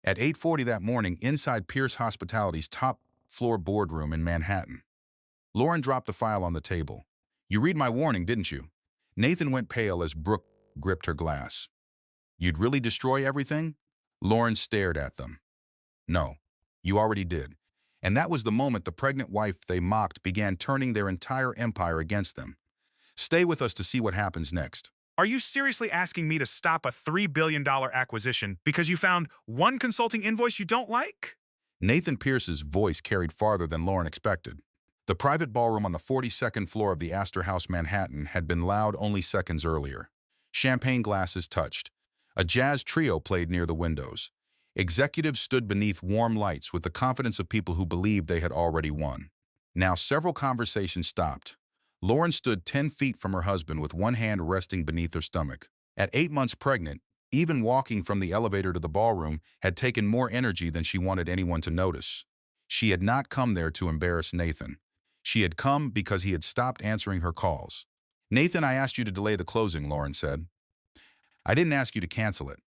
At 8:40 that morning, inside Pierce Hospitality's top-floor boardroom in Manhattan. Lauren dropped the file on the table. "You read my warning, didn't you?" Nathan went pale as Brooke gripped her glass. "You'd really destroy everything?" Lauren stared at them. "No, you already did." And that was the moment the pregnant wife they mocked began turning their entire empire against them. Stay with us to see what happens next. Are you seriously asking me to stop a $3 billion acquisition because you found one consulting invoice you don't like? Nathan Pierce's voice carried farther than Lauren expected. The private ballroom on the 42nd floor of the Aster House, Manhattan, had been loud only seconds earlier. Champagne glasses touched. A jazz trio played near the windows. Executives stood beneath warm lights with the confidence of people who believed they had already won. Now several conversations stopped. Lauren stood 10 feet from her husband with one hand resting beneath her stomach. At 8 months pregnant, even walking from the elevator to the ballroom had taken more energy than she wanted anyone to notice. She had not come there to embarrass Nathan. She had come because he had stopped answering her calls. "Nathan, I asked you to delay the closing," Lauren said. "I didn't ask you to cancel it."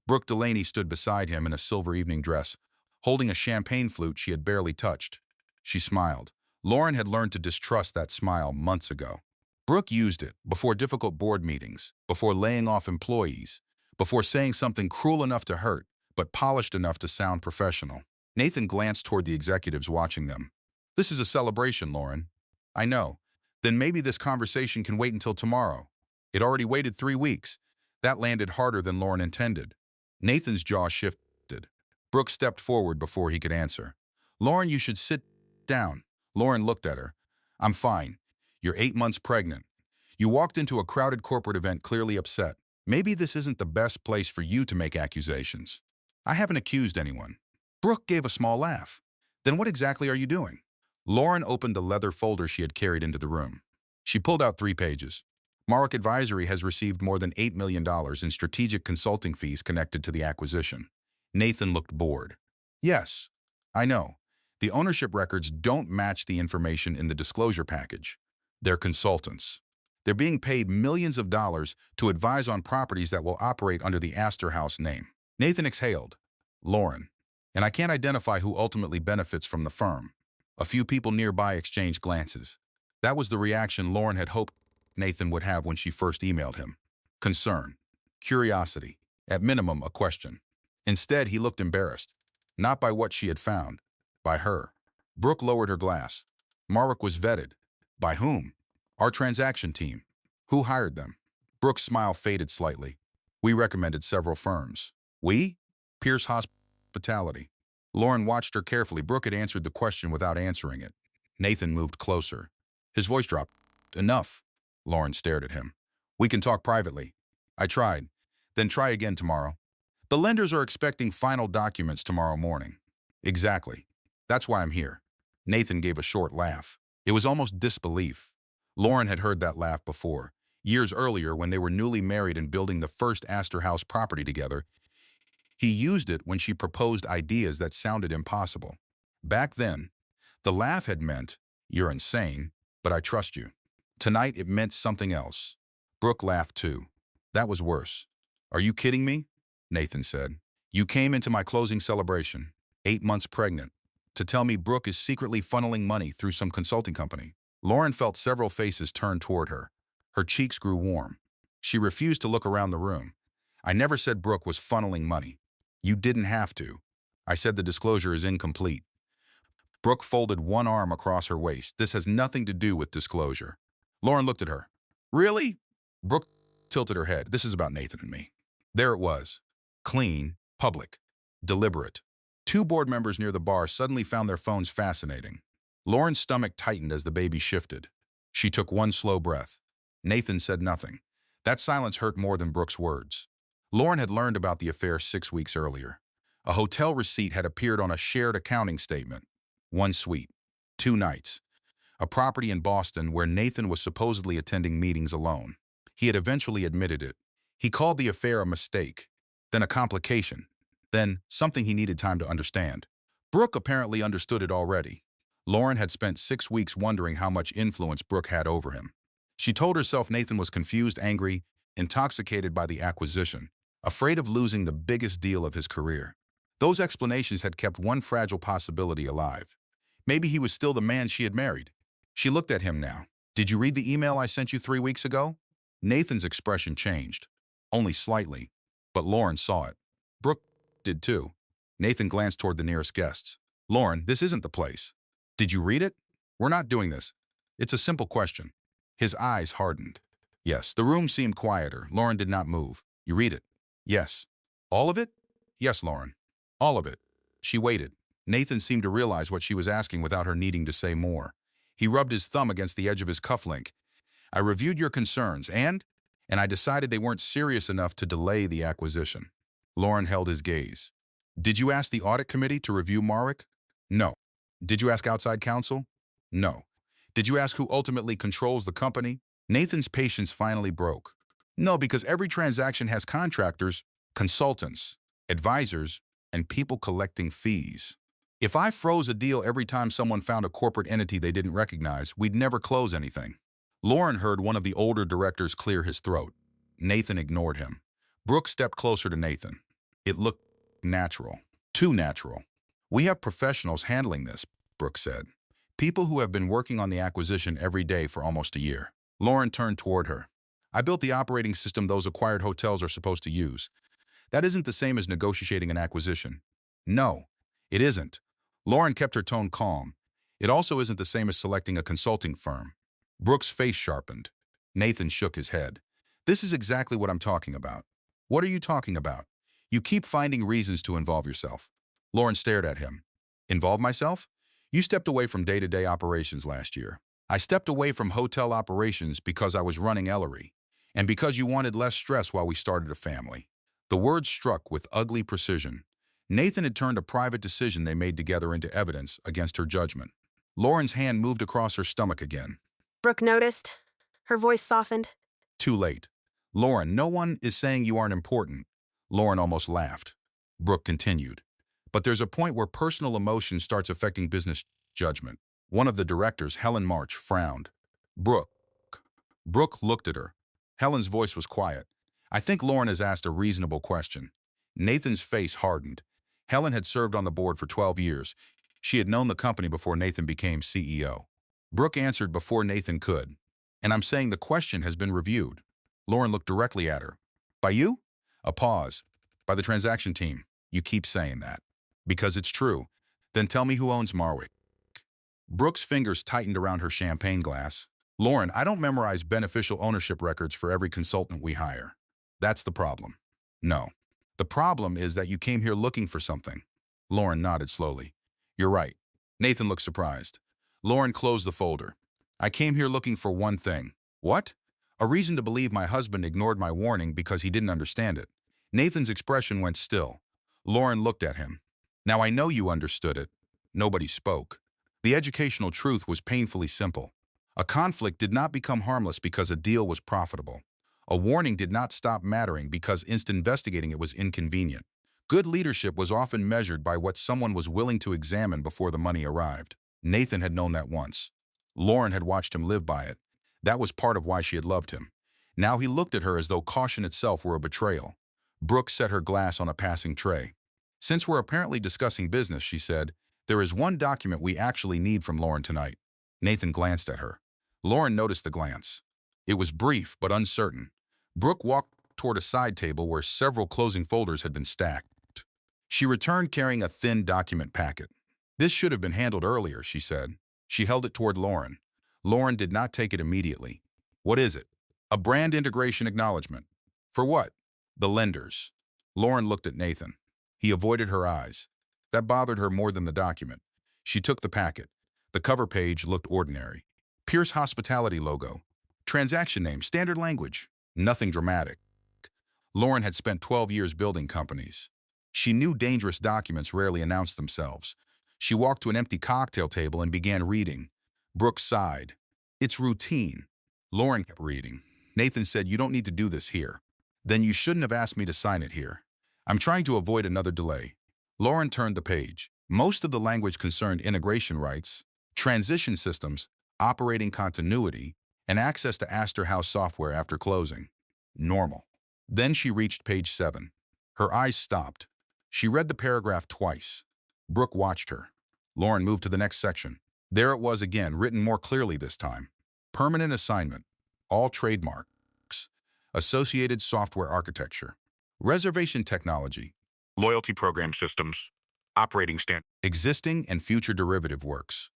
Brooke Delaney stood beside him in a silver evening dress, holding a champagne flute she had barely touched. She smiled. Lauren had learned to distrust that smile months ago. Brooke used it before difficult board meetings, before laying off employees, before saying something cruel enough to hurt, but polished enough to sound professional. Nathan glanced toward the executives watching them. "This is a celebration, Lauren." "I know. Then maybe this conversation can wait until tomorrow." It already waited 3 weeks. That landed harder than Lauren intended. Nathan's jaw shifted. Brooke stepped forward before he could answer. "Lauren, you should sit down." Lauren looked at her. "I'm fine. You're 8 months pregnant. You walked into a crowded corporate event clearly upset. Maybe this isn't the best place for you to make accusations." "I haven't accused anyone." Brooke gave a small laugh. "Then what exactly are you doing?" Lauren opened the leather folder she had carried into the room. She pulled out 3 pages. "Mark Advisory has received more than $8 million in strategic consulting fees connected to the acquisition." Nathan looked bored. "Yes, I know. The ownership records don't match the information in the disclosure package. They're consultants. They're being paid millions of dollars to advise on properties that will operate under the Aster House name." Nathan exhaled. "Lauren. And I can't identify who ultimately benefits from the firm." A few people nearby exchanged glances. That was the reaction Lauren had hoped Nathan would have when she first emailed him. Concern. Curiosity. At minimum, a question. Instead, he looked embarrassed. Not by what she had found. By her. Brooke lowered her glass. "Marwick was vetted." "By whom?" "Our transaction team." "Who hired them?" Brooke's smile faded slightly. "We recommended several firms." "We?" "Pierce Hospitality." Lauren watched her carefully. Brooke had answered the question without answering it. Nathan moved closer. His voice dropped. "Enough." Lauren stared at him. "We can talk privately." "I tried." "Then try again tomorrow." "The lenders are expecting final documents tomorrow morning." "Exactly. That's why I'm here." Nathan gave a short laugh. It was almost disbelief. Lauren had heard that laugh before. Years earlier, when they were newly married and building the first Aster House property together, he used it when she proposed ideas that sounded impossible. Back then, the laugh had meant, "You're insane, but I trust you." Tonight, it meant something else. Brooke laughed too. "That was worse." "Are you kidding me?" Nathan said. "You came into my closing celebration, 8 months pregnant, to tell me Brooke is secretly funneling money through some consulting company." Lauren felt several faces turn toward her. Her cheeks grew warm. She refused to look around the room. "I never said Brooke was funneling money." "You didn't have to." "I said the disclosure is incomplete." Brooke folded one arm across her waist. "This has nothing to do with disclosure." Lauren looked at her. "Really?" Brooke tilted her head. "This is about Nathan and me." There it was. Clean, public, deliberate. 2 board members near the bar suddenly found their phones fascinating. Lauren's stomach tightened as the baby shifted. She took one slow breath. Nathan said nothing. That silence hurt more than Brooke's words. Lauren had learned about the affair 6 weeks earlier. A hotel receipt had appeared on a shared accounting statement. 1 suite, 2 nights. A property in Boston where Nathan was supposedly attending meetings alone. He had eventually admitted it. He called the affair a mistake, then a complication, then something he needed time to understand. Brooke apparently understood it already. Lauren had spent 6 weeks wondering how much influence Brooke had over him. She told herself Nathan was confused, angry, intoxicated by the acquisition, afraid of losing the biggest deal of his career. Those explanations had kept one fragile possibility alive. Maybe he was still the man she had married. She looked at him now. Did you read the email I sent you 3 weeks ago? Nathan's expression changed. Only slightly. But Lauren saw it. Brooke did too. Nathan glanced toward the nearest guests. Lauren, this isn't the place. Did you read it? We're not doing this. It's a simple question. His eyes hardened. Yes, the room seemed quieter. Lauren did not move. You read it? Yes. All of it? Yes, Lauren. All of it. She waited. Nathan seemed to realize what she was asking without her needing to say more. He rubbed his thumb against the edge of his cufflink. I reviewed your concerns and I decided they weren't serious enough to delay the acquisition. Lauren held his gaze. Did you ask the audit committee to review Marwick? No. Did you ask outside counsel? No. Did you ask who ultimately controls the company? Nathan's patience finally broke. No, because every transaction has contractors, consultants, advisors, and people collecting fees. If I froze a deal every time someone found a corporate entity they didn't recognize, we'd never close anything. Lauren heard one of the older directors clear his throat. Nathan ignored him. Brooke stepped closer to Nathan. It looked natural. Too natural. We have professionals handling this, Brooke said. People who have been working on the acquisition every day for almost a year. Lauren turned toward her. I built the operating system those acquired hotels are supposed to use. That isn't the same as negotiating an acquisition. No, it isn't. Lauren kept her tone calm. It also isn't the same as selecting a consulting firm. Brooke's face sharpened. Nathan shook his head. This is exactly what I'm talking about. What are you talking about? You keep finding reasons to involve yourself. Lauren stared at him. Involve myself? You stepped away from day-to-day operations last year. I stepped away from hotel operations because I was running Ellery, and because you wanted less stress while we started a family. The words struck with ugly precision. Nathan had turned a private decision they made together into evidence against her judgment. Lauren's hand moved across her stomach again. Brooke noticed. Her voice softened. Too late. Lauren, no one is saying you aren't important. Lauren almost laughed. Brooke continued. But there's a point where personal emotion starts affecting business judgment. One of the directors, Helen March, frowned. Brooke. Brooke looked at her. Helen's voice was quiet. I think Lauren has asked a reasonable question. Nathan's face hardened. Helen had served on the board for 12 years. She had known the company before Nathan became CEO. Brooke answered before Nathan could. And I'm saying the question has been reviewed. Lauren looked directly at her. By you? A pause. By the transaction team. You keep saying that. Because it's true. Then tell me who owns Marwick. Brooke's fingers tightened around her champagne glass. Lauren, I don't memorize beneficial ownership records for every consultant we hire. That's the problem. No. The problem is that you came here looking for something. Lauren nodded slowly. You're right. Nathan looked surprised. Lauren closed the folder. I came here looking for one thing. What? A reason to believe my husband ignored my warning because he didn't understand it. Nathan's expression went still. Lauren looked at him. Now I know you understood it. Nobody spoke. The educational truth was painfully simple. A conflict did not become harmless because a deal was profitable. A warning did not stop mattering because investigating it was inconvenient. Good leadership was often measured by what someone was willing to examine before the money arrived. Nathan had known that once. Lauren had watched him live by it. That was part of why she had loved him. Now he looked at her as though caution itself were a betrayal. Brooke set her glass on a passing tray. Since we're apparently discussing business, she said, there is one document we actually need from Lauren tonight. Nathan glanced at her. Lauren noticed the glance. It was brief but uncertain. Brooke walked toward a side table where several closing folders had been stacked. She returned carrying a thin document packet. This should have been handled earlier, she said. She held it toward Lauren. Lauren did not take it immediately. What is it? A brand integration acknowledgement. For what? The lenders. Lauren looked at Nathan. He avoided her eyes. That bothered her more than the document. She took the packet. The cover page looked ordinary. Pierce Hospitality logo. Transaction name, standard language. Nothing dramatic. Lauren had spent 12 years building companies. She knew dangerous documents rarely announced themselves. She walked to an empty cocktail table and began reading. Brooke sighed. It's routine. Lauren kept reading. Nathan said, you don't need to do this here. Then you shouldn't have asked me to sign it here. I'm trying to avoid another delay. Lauren turned the page. Most of the language concerned integration rights, transition systems, operating continuity, and access to Aster House software after closing. Normal. Then she reached page 7. Her eyes stopped. She read the paragraph twice. Brooke watched her. Lauren moved to the next section. There it was again, written more clearly this time. Permanent assignment. All trademarks. Associated software architecture. Reservation technology. Loyalty program systems. Operating standard. Existing and future derivative works.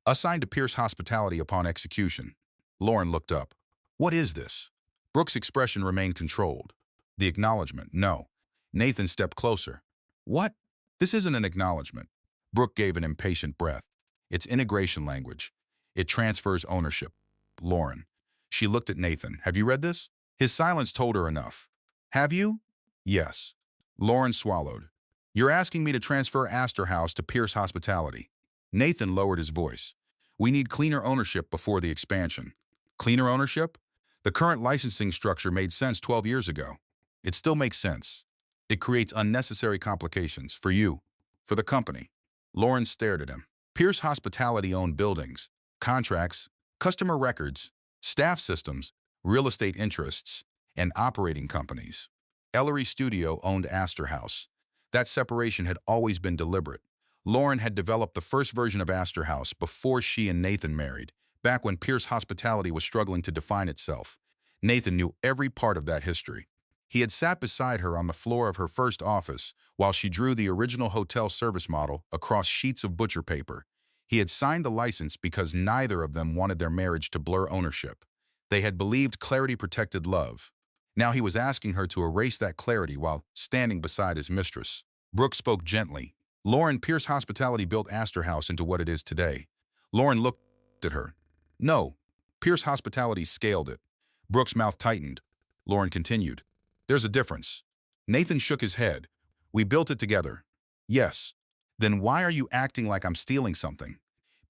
Assigned to Pierce Hospitality upon execution. Lauren looked up. What is this? Brooke's expression remained controlled. The acknowledgement, no. Nathan stepped closer. What? This isn't an acknowledgement. Brooke gave an impatient breath. It's integration language. It transfers ownership. Lauren. She looked at Nathan. Have you read this? His silence told her enough. Have you? Yes. Lauren swallowed. You're asking me to transfer Aster House to Pierce Hospitality. Nathan lowered his voice. We need cleaner ownership before the expansion. Cleaner ownership? The current licensing structure made sense 12 years ago. It still makes sense. It creates unnecessary complications for you, for the company. Lauren stared at him. Pierce Hospitality owned buildings, contracts, customer records, staff systems, real estate interests, and operating companies. Ellery Studio owned Aster House. That separation had always been deliberate. Lauren had developed the first version of Aster House before she and Nathan married, back when Pierce Hospitality was struggling to define itself. Nathan knew every part of that history. He had sat beside her on the floor of her first office while she drew the original hotel service model across sheets of butcher paper. He had signed the license because neither of them wanted their marriage to blur ownership. They had believed clarity protected love. Now he was asking her to erase that clarity while standing beside his mistress. Brooke spoke gently. Lauren, Pierce Hospitality built Aster House into what it is today. Lauren looked at her. No, Pierce Hospitality scaled it. Brooke's mouth tightened. Lauren continued. There's a difference. Nathan shook his head. We built it together. Yes. Then why are you acting like I'm stealing something?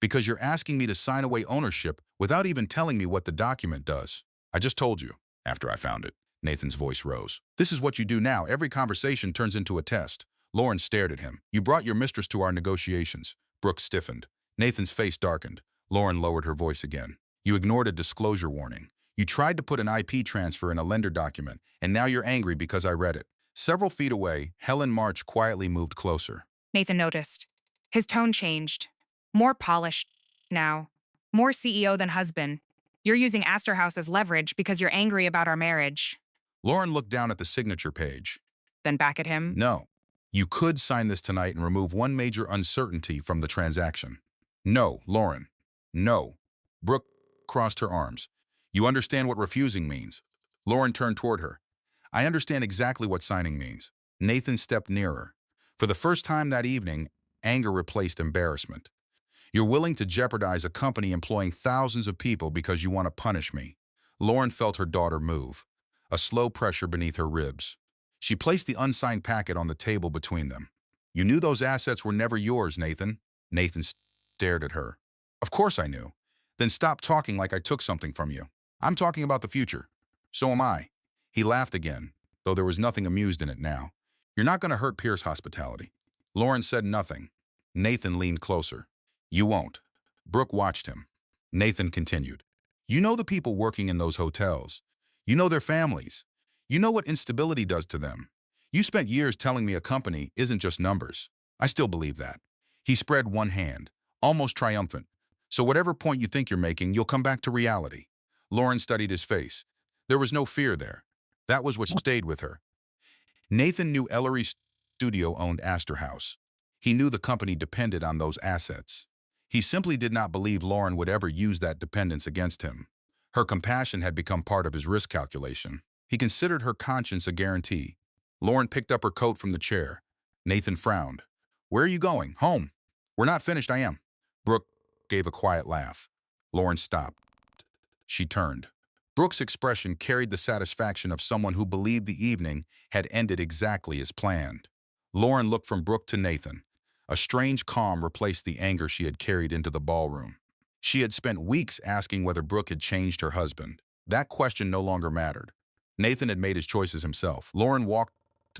Because you're asking me to sign away ownership without even telling me what the document does. I just told you, after I found it. Nathan's voice rose. This is what you do now. Every conversation turns into a test. Lauren stared at him. You brought your mistress to our negotiations. Brooke stiffened. Nathan's face darkened. Lauren lowered her voice again. You ignored a disclosure warning. You tried to put an IP transfer in a lender document, and now you're angry because I read it. Several feet away, Helen March quietly moved closer. Nathan noticed. His tone changed. More polished now. More CEO than husband. You're using Aster House as leverage because you're angry about our marriage. Lauren looked down at the signature page. Then back at him. No. You could sign this tonight and remove one major uncertainty from the transaction. No, Lauren. No. Brooke crossed her arms. You understand what refusing means. Lauren turned toward her. I understand exactly what signing means. Nathan stepped nearer. For the first time that evening, anger replaced embarrassment. You're willing to jeopardize a company employing thousands of people because you want to punish me. Lauren felt her daughter move. A slow pressure beneath her ribs. She placed the unsigned packet on the table between them. You knew those assets were never yours, Nathan. Nathan stared at her. Of course I knew. Then stop talking like I took something from you. I'm talking about the future. So am I. He laughed again, though there was nothing amused in it now. You're not going to hurt Pierce Hospitality. Lauren said nothing. Nathan leaned closer. You won't. Brooke watched him. Nathan continued. You know the people working in those hotels. You know their families. You know what instability does to them. You spent years telling me a company isn't just numbers. I still believe that. He spread one hand, almost triumphant. So whatever point you think you're making, you'll come back to reality. Lauren studied his face. There was no fear there. That was what stayed with her. Nathan knew Ellery Studio owned Aster House. He knew the company depended on those assets. He simply did not believe Lauren would ever use that dependence against him. Her compassion had become part of his risk calculation. He considered her conscience a guarantee. Lauren picked up her coat from the chair. Nathan frowned. Where are you going? Home. We're not finished, I am. Brooke gave a quiet laugh. Lauren stopped. She turned. Brooke's expression carried the satisfaction of someone who believed the evening had ended exactly as planned. Lauren looked from Brooke to Nathan. A strange calm replaced the anger she had carried into the ballroom. She had spent weeks asking whether Brooke had changed her husband. That question no longer mattered. Nathan had made his choices himself. Lauren walked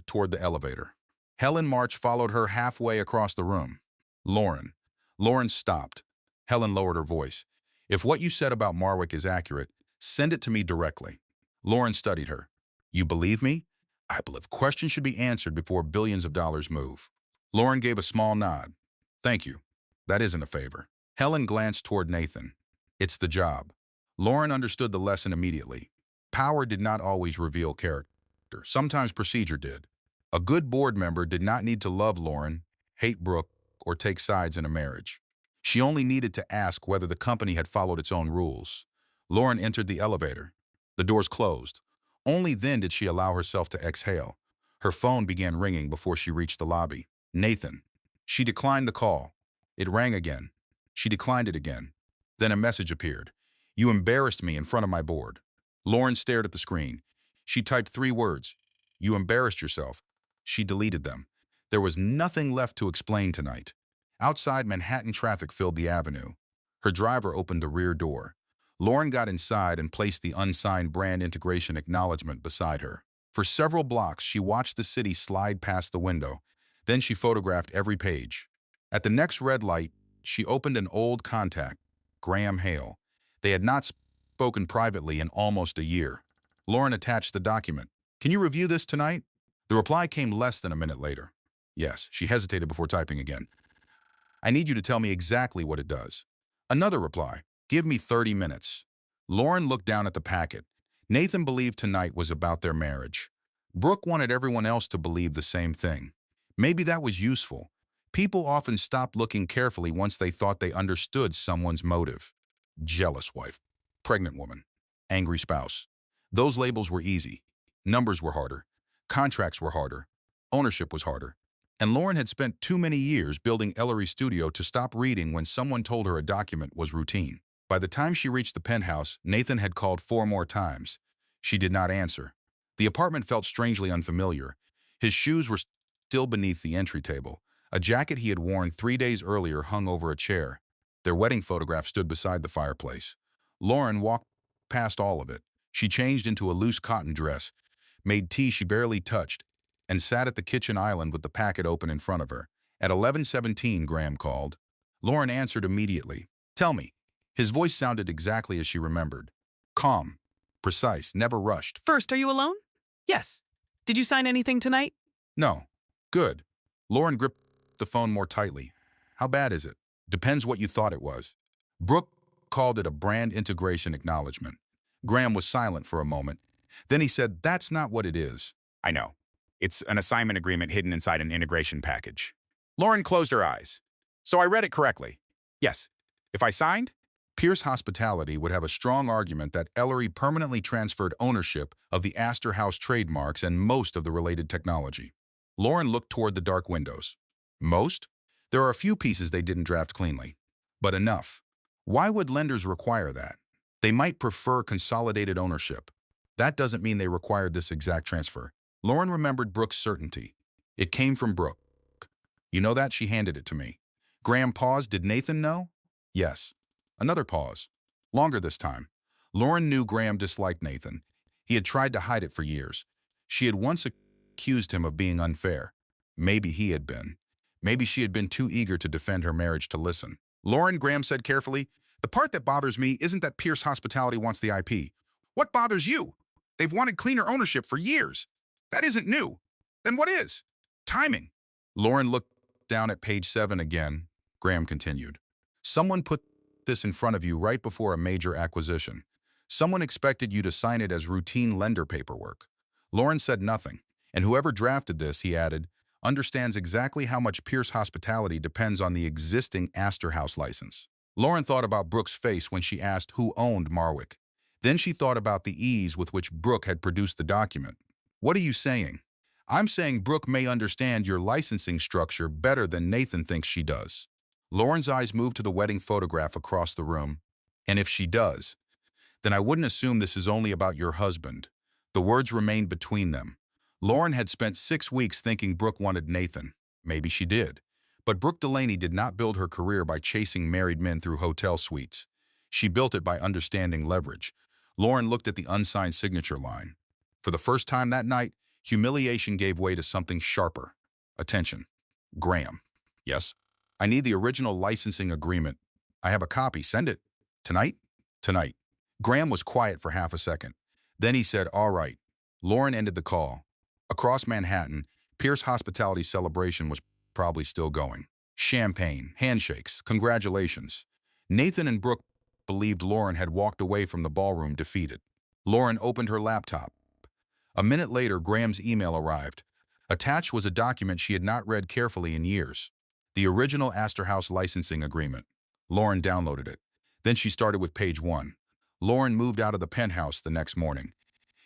toward the elevator. Helen March followed her halfway across the room. Lauren. Lauren stopped. Helen lowered her voice. If what you said about Marwick is accurate, send it to me directly. Lauren studied her. You believe me? I believe questions should be answered before billions of dollars move. Lauren gave a small nod. Thank you. That isn't a favor. Helen glanced toward Nathan. It's the job. Lauren understood the lesson immediately. Power did not always reveal character. Sometimes procedure did. A good board member did not need to love Lauren, hate Brooke, or take sides in a marriage. She only needed to ask whether the company had followed its own rules. Lauren entered the elevator. The doors closed. Only then did she allow herself to exhale. Her phone began ringing before she reached the lobby. Nathan. She declined the call. It rang again. She declined it again. Then a message appeared. You embarrassed me in front of my board. Lauren stared at the screen. She typed 3 words. You embarrassed yourself. She deleted them. There was nothing left to explain tonight. Outside, Manhattan traffic filled the avenue. Her driver opened the rear door. Lauren got inside and placed the unsigned brand integration acknowledgement beside her. For several blocks, she watched the city slide past the window. Then she photographed every page. At the next red light, she opened an old contact, Graham Hale. They had not spoken privately in almost a year. Lauren attached the document. Can you review this tonight? The reply came less than a minute later. Yes, she hesitated before typing again. I need you to tell me exactly what it does. Another reply. Give me 30 minutes. Lauren looked down at the packet. Nathan believed tonight was about their marriage. Brooke wanted everyone else to believe the same thing. Maybe that was useful. People often stopped looking carefully once they thought they understood someone's motive. Jealous wife, pregnant woman, angry spouse. Those labels were easy. Numbers were harder. Contracts were harder. Ownership was harder. And Lauren had spent too many years building Ellery Studio to stop reading when someone told her a document was routine. By the time she reached the penthouse, Nathan had called 4 more times. She did not answer. The apartment felt strangely unfamiliar. His shoes were still beneath the entry table. A jacket he had worn 3 days earlier hung over a chair. Their wedding photograph stood beside the fireplace. Lauren walked past all of it. She changed into a loose cotton dress, made tea she barely touched, and sat at the kitchen island with the packet open in front of her. At 11:17, Graham called. Lauren answered immediately. Tell me. His voice sounded exactly as she remembered. Calm, precise, never rushed. First, are you alone? Yes. Did you sign anything tonight? No. Good. Lauren gripped the phone more tightly. How bad is it? Depends what you thought it was. Brooke called it a brand integration acknowledgement. Graham was silent for a moment. Then he said, that's not what it is. I know. It's an assignment agreement hidden inside an integration package. Lauren closed her eyes. So I read it correctly. Yes. If I signed? Pierce Hospitality would have a strong argument that Ellery permanently transferred ownership of the Aster House trademarks and most of the related technology. Lauren looked toward the dark windows. Most? There are a few pieces they didn't draft cleanly. But enough. Why would lenders require that? They might prefer consolidated ownership. That doesn't mean they required this exact transfer. Lauren remembered Brooke's certainty. It came from Brooke. You know that? She handed it to me. Graham paused. Did Nathan know? Yes. Another pause. Longer this time. Lauren knew Graham disliked Nathan. He had tried to hide it for years. She had once accused him of being unfair. Maybe he had been. Maybe she had been too eager to defend her marriage to listen. Lauren, Graham said carefully, the part that bothers me isn't that Pierce Hospitality wants the IP. What bothers you? They've wanted cleaner ownership for years. That isn't new. Then what is? Timing. Lauren looked down at page 7 again. Graham continued. Someone put this in front of you right before a major acquisition. Someone expected you to sign it as routine lender paperwork. Lauren said nothing, and whoever drafted this, he added, understands exactly how much Pierce Hospitality depends on the existing Aster House license. Lauren thought about Brooke's face when she asked who owned Marwick. Then she thought about the ease with which Brooke had produced the document. What are you saying? I'm saying Brooke may understand your licensing structure better than Nathan thinks she does. Lauren's eyes moved to the wedding photograph across the room. And if she does, then I wouldn't assume this is only about your husband. The words remained between them. Lauren had spent 6 weeks thinking Brooke wanted Nathan. Maybe she did. But Brooke Delaney did not build her career by chasing married men through hotel suites. She built it by understanding leverage. Lauren looked at the unsigned signature line. For the first time that night, humiliation gave way to something sharper. Attention. Graham. Yes? I need the original licensing agreement. I have a copy. Send it. Tonight? Tonight. Graham was quiet for half a second. Then he said, all right. Lauren ended the call. Across Manhattan, Pierce Hospitality's celebration was probably still going. Champagne, handshakes, congratulations. Nathan and Brooke believed Lauren had walked away from the ballroom defeated. Lauren opened her laptop. A minute later, Graham's email arrived. Attached was a document she had not read carefully in years. The original Aster House licensing agreement. Lauren downloaded it. Then she started with page 1. Lauren moved out of the penthouse the next morning.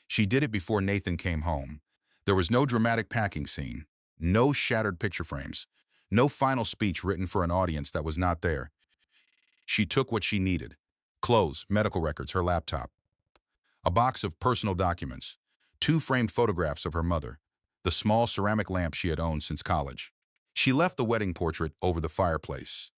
She did it before Nathan came home. There was no dramatic packing scene, no shattered picture frames, no final speech written for an audience that was not there. She took what she needed: clothes, medical records, her laptop, a box of personal documents, 2 framed photographs of her mother, the small ceramic lamp she had owned since college. She left the wedding portrait over the fireplace.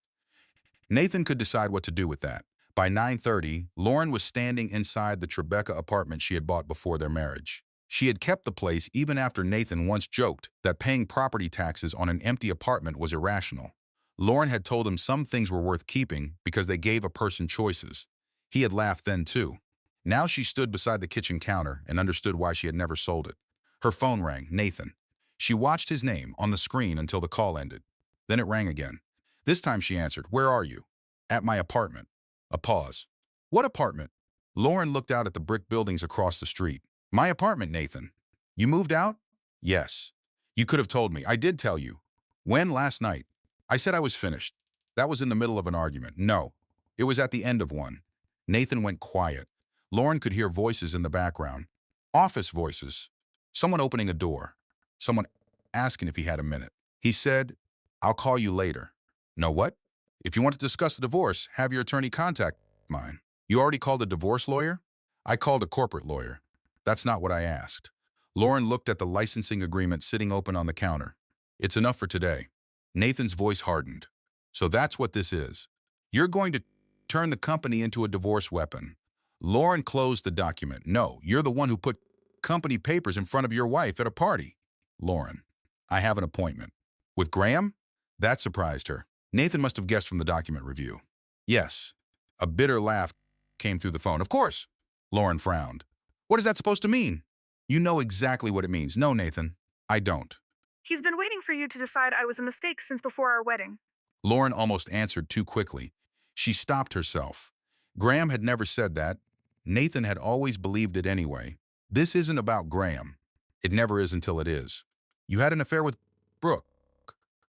Nathan could decide what to do with that. By 9:30, Lauren was standing inside the Tribeca apartment she had bought before their marriage. She had kept the place even after Nathan once joked that paying property taxes on an empty apartment was irrational. Lauren had told him some things were worth keeping because they gave a person choices. He had laughed then too. Now she stood beside the kitchen counter and understood why she had never sold it. Her phone rang. Nathan. She watched his name on the screen until the call ended. Then it rang again. This time she answered, "Where are you?" "At my apartment." A pause. "What apartment?" Lauren looked out at the brick buildings across the street. "My apartment, Nathan." "You moved out?" "Yes." "You could have told me." "I did tell you." "When?" "Last night." "I said I was finished." "That was in the middle of an argument." "No, it was at the end of one." Nathan went quiet. Lauren could hear voices in the background. Office voices. Someone opening a door. Someone asking if he had a minute. He said, "I'll call you later." "No what?" "If you want to discuss the divorce, have your attorney contact mine." "You already called a divorce lawyer?" "I called a corporate lawyer." "That's not what I asked." Lauren looked at the licensing agreement sitting open on the counter. "It's enough for today." Nathan's voice hardened. "So that's what this is. You're going to turn the company into a divorce weapon." Lauren closed the document. "No, you're the one who put company papers in front of your wife at a party." Lauren. "I have an appointment." "With Graham?" That surprised her. Nathan must have guessed from the document review. "Yes." A bitter laugh came through the phone. "Of course." Lauren frowned. "What is that supposed to mean?" "You know exactly what it means." "No, Nathan, I don't." He's been waiting for you to decide I was a mistake since before our wedding. Lauren almost answered too quickly. She stopped herself. Graham had never said that. Nathan had always believed it anyway. This isn't about Graham. It never is until it is. "You had an affair with Brooke."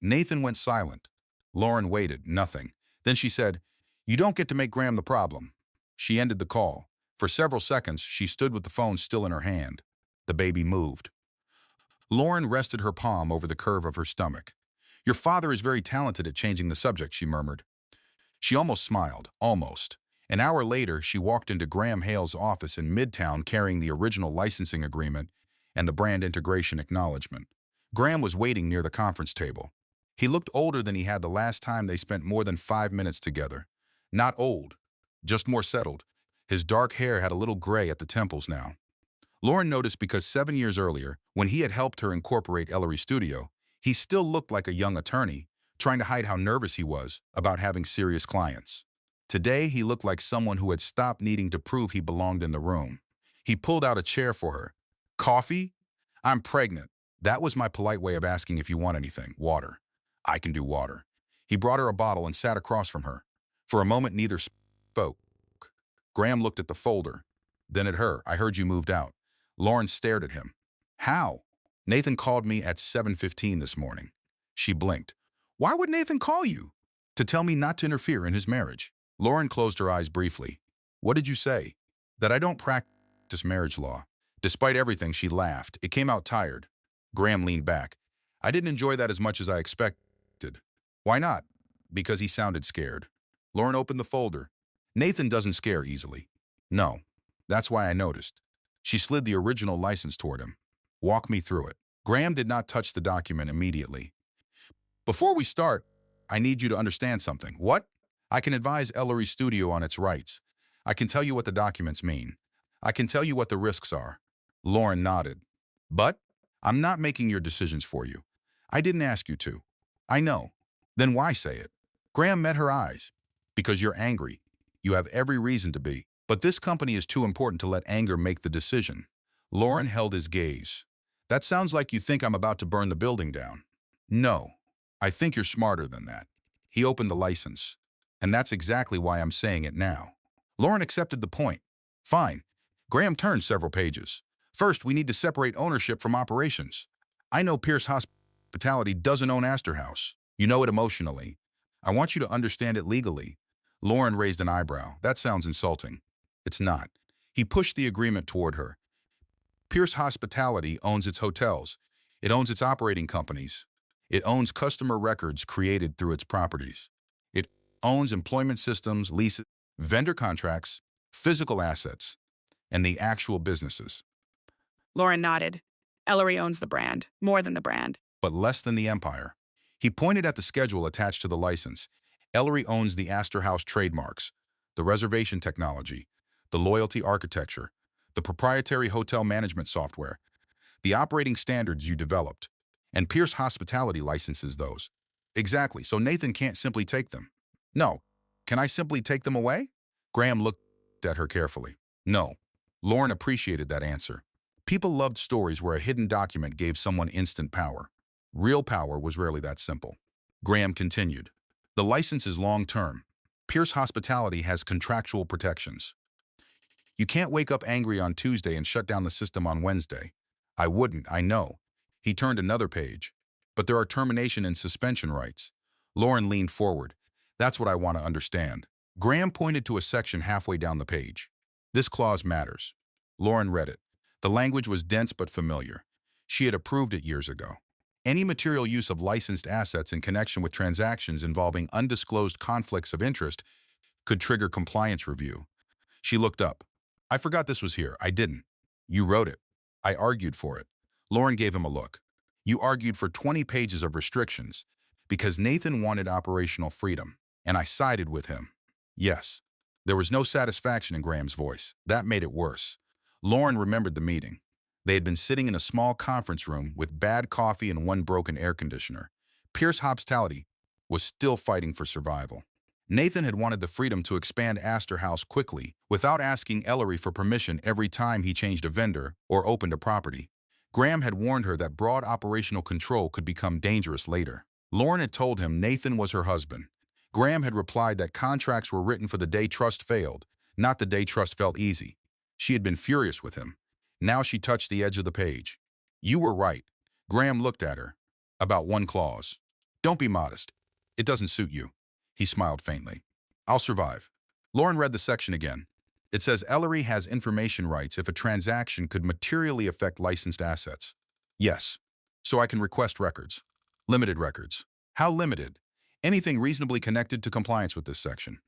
Nathan went silent. Lauren waited, nothing. Then she said, "You don't get to make Graham the problem." She ended the call. For several seconds, she stood with the phone still in her hand. The baby moved. Lauren rested her palm over the curve of her stomach. "Your father is very talented at changing the subject," she murmured. She almost smiled, almost. An hour later, she walked into Graham Hale's office in Midtown carrying the original licensing agreement and the brand integration acknowledgement. Graham was waiting near the conference table. He looked older than he had the last time they spent more than 5 minutes together. Not old, just more settled. His dark hair had a little gray at the temples now. Lauren noticed because 7 years earlier, when he had helped her incorporate Ellery Studio, he still looked like a young attorney, trying to hide how nervous he was about having serious clients. Today, he looked like someone who had stopped needing to prove he belonged in the room. He pulled out a chair for her. "Coffee?" "I'm pregnant." That was my polite way of asking if you want anything. "Water." "I can do water." He brought her a bottle and sat across from her. For a moment, neither spoke. Graham looked at the folder, then at her. "I heard you moved out." Lauren stared at him. "How?" "Nathan called me at 7:15 this morning." She blinked. "Why would Nathan call you?" "To tell me not to interfere in his marriage." Lauren closed her eyes briefly. "What did you say?" "That I don't practice marriage law." Despite everything, she laughed. It came out tired. Graham leaned back. "I didn't enjoy that as much as I expected." "Why not?" "Because he sounded scared." Lauren opened the folder. "Nathan doesn't scare easily." "No. That's why I noticed." She slid the original license toward him. "Walk me through it." Graham did not touch the document immediately. "Before we start, I need you to understand something." "What?" "I can advise Ellery Studio on its rights. I can tell you what the documents mean. I can tell you what the risks are." Lauren nodded. "But I'm not making your decisions for you. I didn't ask you to." "I know." "Then why say it?" Graham met her eyes. "Because you're angry. You have every reason to be. But this company is too important to let anger make the decision." Lauren held his gaze. That sounds like you think I'm about to burn the building down. No, I think you're smarter than that. He opened the license. And that's exactly why I'm saying it now. Lauren accepted the point. Fine. Graham turned several pages. First, we need to separate ownership from operations. I know Pierce Hospitality doesn't own Aster House. You know it emotionally. I want you to understand it legally. Lauren raised an eyebrow. That sounds insulting. It's not. He pushed the agreement toward her. Pierce Hospitality owns its hotels. It owns its operating companies. It owns customer records created through its properties. It owns employment systems, leases, vendor contracts, physical assets, and the actual businesses. Lauren nodded. Ellery owns the brand, more than the brand. But less than the empire. He pointed at the schedule attached to the license. Ellery owns the Aster House trademarks, the reservation technology, the loyalty architecture, the proprietary hotel management software, the operating standards you developed, and Pierce Hospitality licenses those. Exactly, so Nathan can't simply take them. No. Can I simply take them away? Graham looked at her carefully. No. Lauren appreciated that answer. People loved stories where a hidden document gave someone instant power. Real power was rarely that simple. Graham continued. The license is long-term. Pierce Hospitality has contractual protections. You can't wake up angry on Tuesday and shut down the system on Wednesday. I wouldn't, I know. He turned another page. But there are termination and suspension rights. Lauren leaned forward. That's what I want to understand. Graham pointed to a section halfway down the page. This clause matters. Lauren read it. The language was dense but familiar. She had approved it years ago. Any material use of licensed assets in connection with transactions involving undisclosed conflicts of interest could trigger compliance review. She looked up. I forgot this was here. I didn't. You wrote it. I argued for it. Lauren gave him a look. You argued for 20 pages of restrictions because Nathan wanted operational freedom, and I sided with him. Yes. There was no satisfaction in Graham's voice. That made it worse. Lauren remembered the meeting. They had been sitting in a small conference room with bad coffee and one broken air conditioner. Pierce Hospitality was still fighting for survival. Nathan had wanted the freedom to expand Aster House quickly without asking Ellery for permission every time he changed a vendor or opened a property. Graham had warned her that broad operational control could become dangerous later. Lauren had told him Nathan was her husband. Graham had replied that contracts were written for the day trust failed, not the day trust felt easy. She had been furious with him. Now she touched the edge of the page. You were right. Graham looked at her. About one clause. Don't be modest. It doesn't suit you. He smiled faintly. I'll survive. Lauren read the section again. It says Ellery has information rights if a transaction could materially affect licensed assets. Yes. So I can request records. Limited records. How limited? Anything reasonably connected to compliance with this section.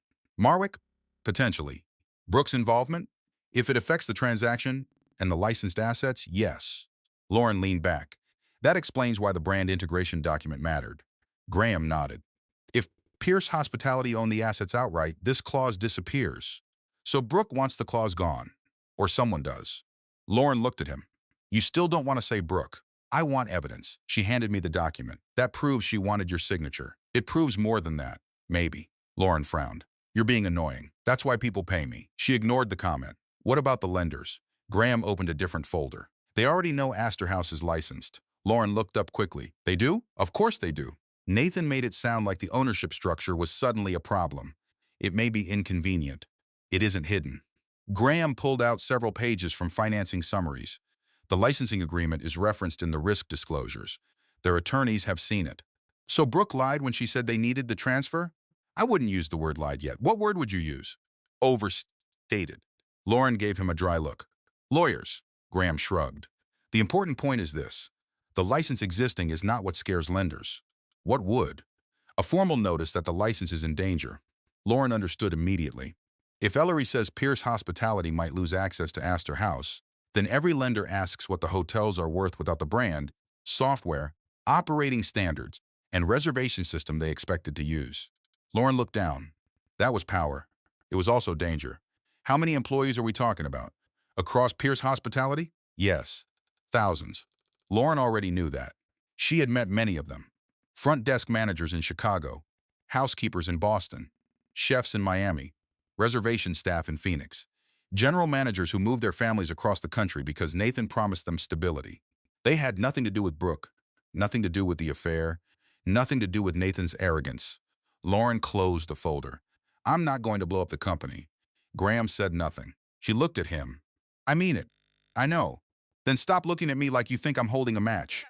Marwick? Potentially. Brooke's involvement? If it affects the transaction and the licensed assets, yes. Lauren leaned back. That explains why the brand integration document mattered. Graham nodded. If Pierce Hospitality owned the assets outright, this clause disappears. So Brooke wants the clause gone. Or someone does. Lauren looked at him. You still don't want to say Brooke. I want evidence. She handed me the document. That proves she wanted your signature. It proves more than that. Maybe. Lauren frowned. You're being annoying. That's why people pay me. She ignored the comment. What about the lenders? Graham opened a different folder. They already know Aster House is licensed. Lauren looked up quickly. They do? Of course they do. Nathan made it sound like the ownership structure was suddenly a problem. It may be inconvenient. It isn't hidden. Graham pulled out several pages from financing summaries. The licensing agreement is referenced in the risk disclosures. Their attorneys have seen it. So Brooke lied when she said they needed the transfer? I wouldn't use the word lied yet. What word would you use? Overstated. Lauren gave him a dry look. Lawyers. Graham shrugged. The important point is this. The license existing is not what scares lenders. What would? A formal notice that the license is in danger. Lauren understood immediately. If Ellery says Pierce Hospitality might lose access to Aster House, then every lender asks what the hotels are worth without the brand, software, operating standards, and reservation system they expected to use. Lauren looked down. That was power. It was also danger. How many employees are we talking about? Across Pierce Hospitality? Yes. Thousands. Lauren already knew that. She had met many of them. Front desk managers in Chicago, housekeepers in Boston, chefs in Miami, reservation staff in Phoenix, general managers who moved their families across the country because Nathan promised them stability. They had nothing to do with Brooke, nothing to do with the affair, nothing to do with Nathan's arrogance. Lauren closed the folder. I'm not going to blow up the company. Graham said nothing. She looked at him. I mean it. I know. Then stop looking at me like you think I'm holding a match.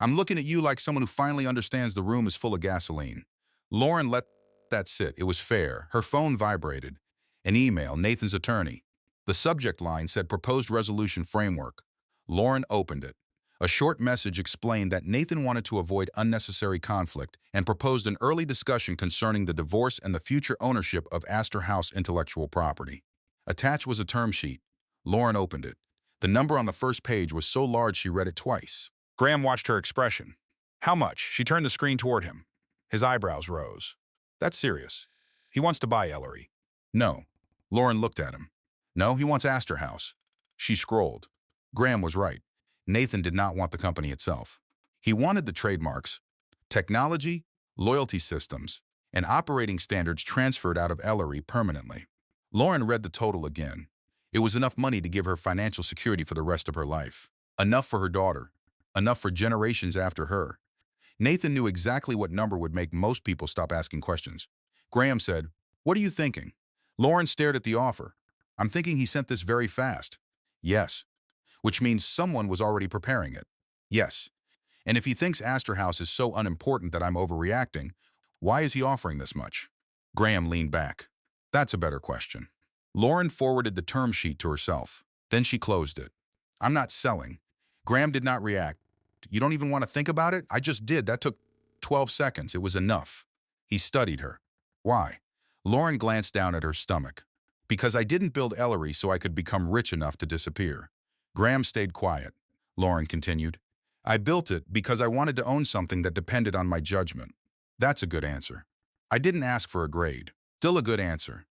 I'm looking at you like someone who finally understands the room is full of gasoline. Lauren let that sit. It was fair. Her phone vibrated. An email, Nathan's attorney. The subject line said Proposed Resolution Framework. Lauren opened it. A short message explained that Nathan wanted to avoid unnecessary conflict and proposed an early discussion concerning the divorce and the future ownership of Aster House intellectual property. Attached was a term sheet. Lauren opened it. The number on the first page was so large she read it twice. Graham watched her expression. How much? She turned the screen toward him. His eyebrows rose. That's serious. He wants to buy Ellery. No. Lauren looked at him. No, he wants Aster House. She scrolled. Graham was right. Nathan did not want the company itself. He wanted the trademarks, technology, loyalty systems, and operating standards transferred out of Ellery permanently. Lauren read the total again. It was enough money to give her financial security for the rest of her life. Enough for her daughter. Enough for generations after her. Nathan knew exactly what number would make most people stop asking questions. Graham said, "What are you thinking?" Lauren stared at the offer. "I'm thinking he sent this very fast." "Yes." "Which means someone was already preparing it." "Yes." "And if he thinks Aster House is so unimportant that I'm overreacting, why is he offering this much?" Graham leaned back. "That's a better question." Lauren forwarded the term sheet to herself. Then she closed it. "I'm not selling." Graham did not react. "You don't even want to think about it?" "I just did. That took 12 seconds. It was enough." He studied her. "Why?" Lauren glanced down at her stomach. "Because I didn't build Ellery so I could become rich enough to disappear." Graham stayed quiet. Lauren continued, "I built it because I wanted to own something that depended on my judgment." "That's a good answer." "I didn't ask for a grade." "Still a good answer."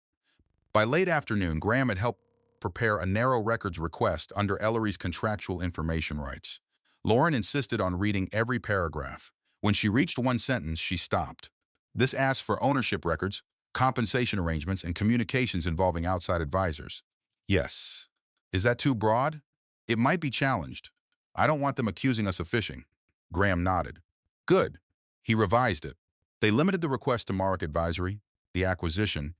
By late afternoon, Graham had helped prepare a narrow records request under Ellery's contractual information rights. Lauren insisted on reading every paragraph. When she reached one sentence, she stopped. This asked for ownership records, compensation arrangements, and communications involving outside advisors. "Yes." "Is that too broad?" "It might be challenged. I don't want them accusing us of phishing." Graham nodded. "Good." He revised it. They limited the request to Marek Advisory, the acquisition,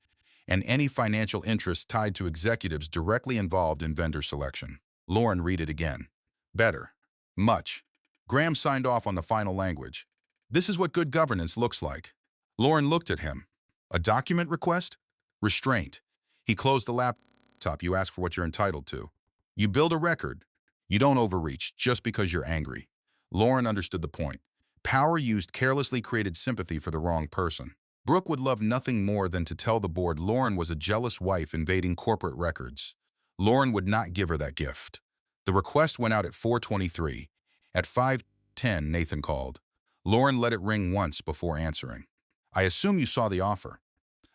and any financial interests tied to executives directly involved in vendor selection. Lauren read it again. "Better. Much." Graham signed off on the final language. "This is what good governance looks like." Lauren looked at him. "A document request?" "Restraint." He closed the laptop. "You ask for what you're entitled to. You build a record. You don't overreach just because you're angry." Lauren understood the point. Power used carelessly created sympathy for the wrong person. Brooke would love nothing more than to tell the board Lauren was a jealous wife invading corporate records. Lauren would not give her that gift. The request went out at 4:23. At 5:10, Nathan called. Lauren let it ring once before answering. "I assume you saw the offer."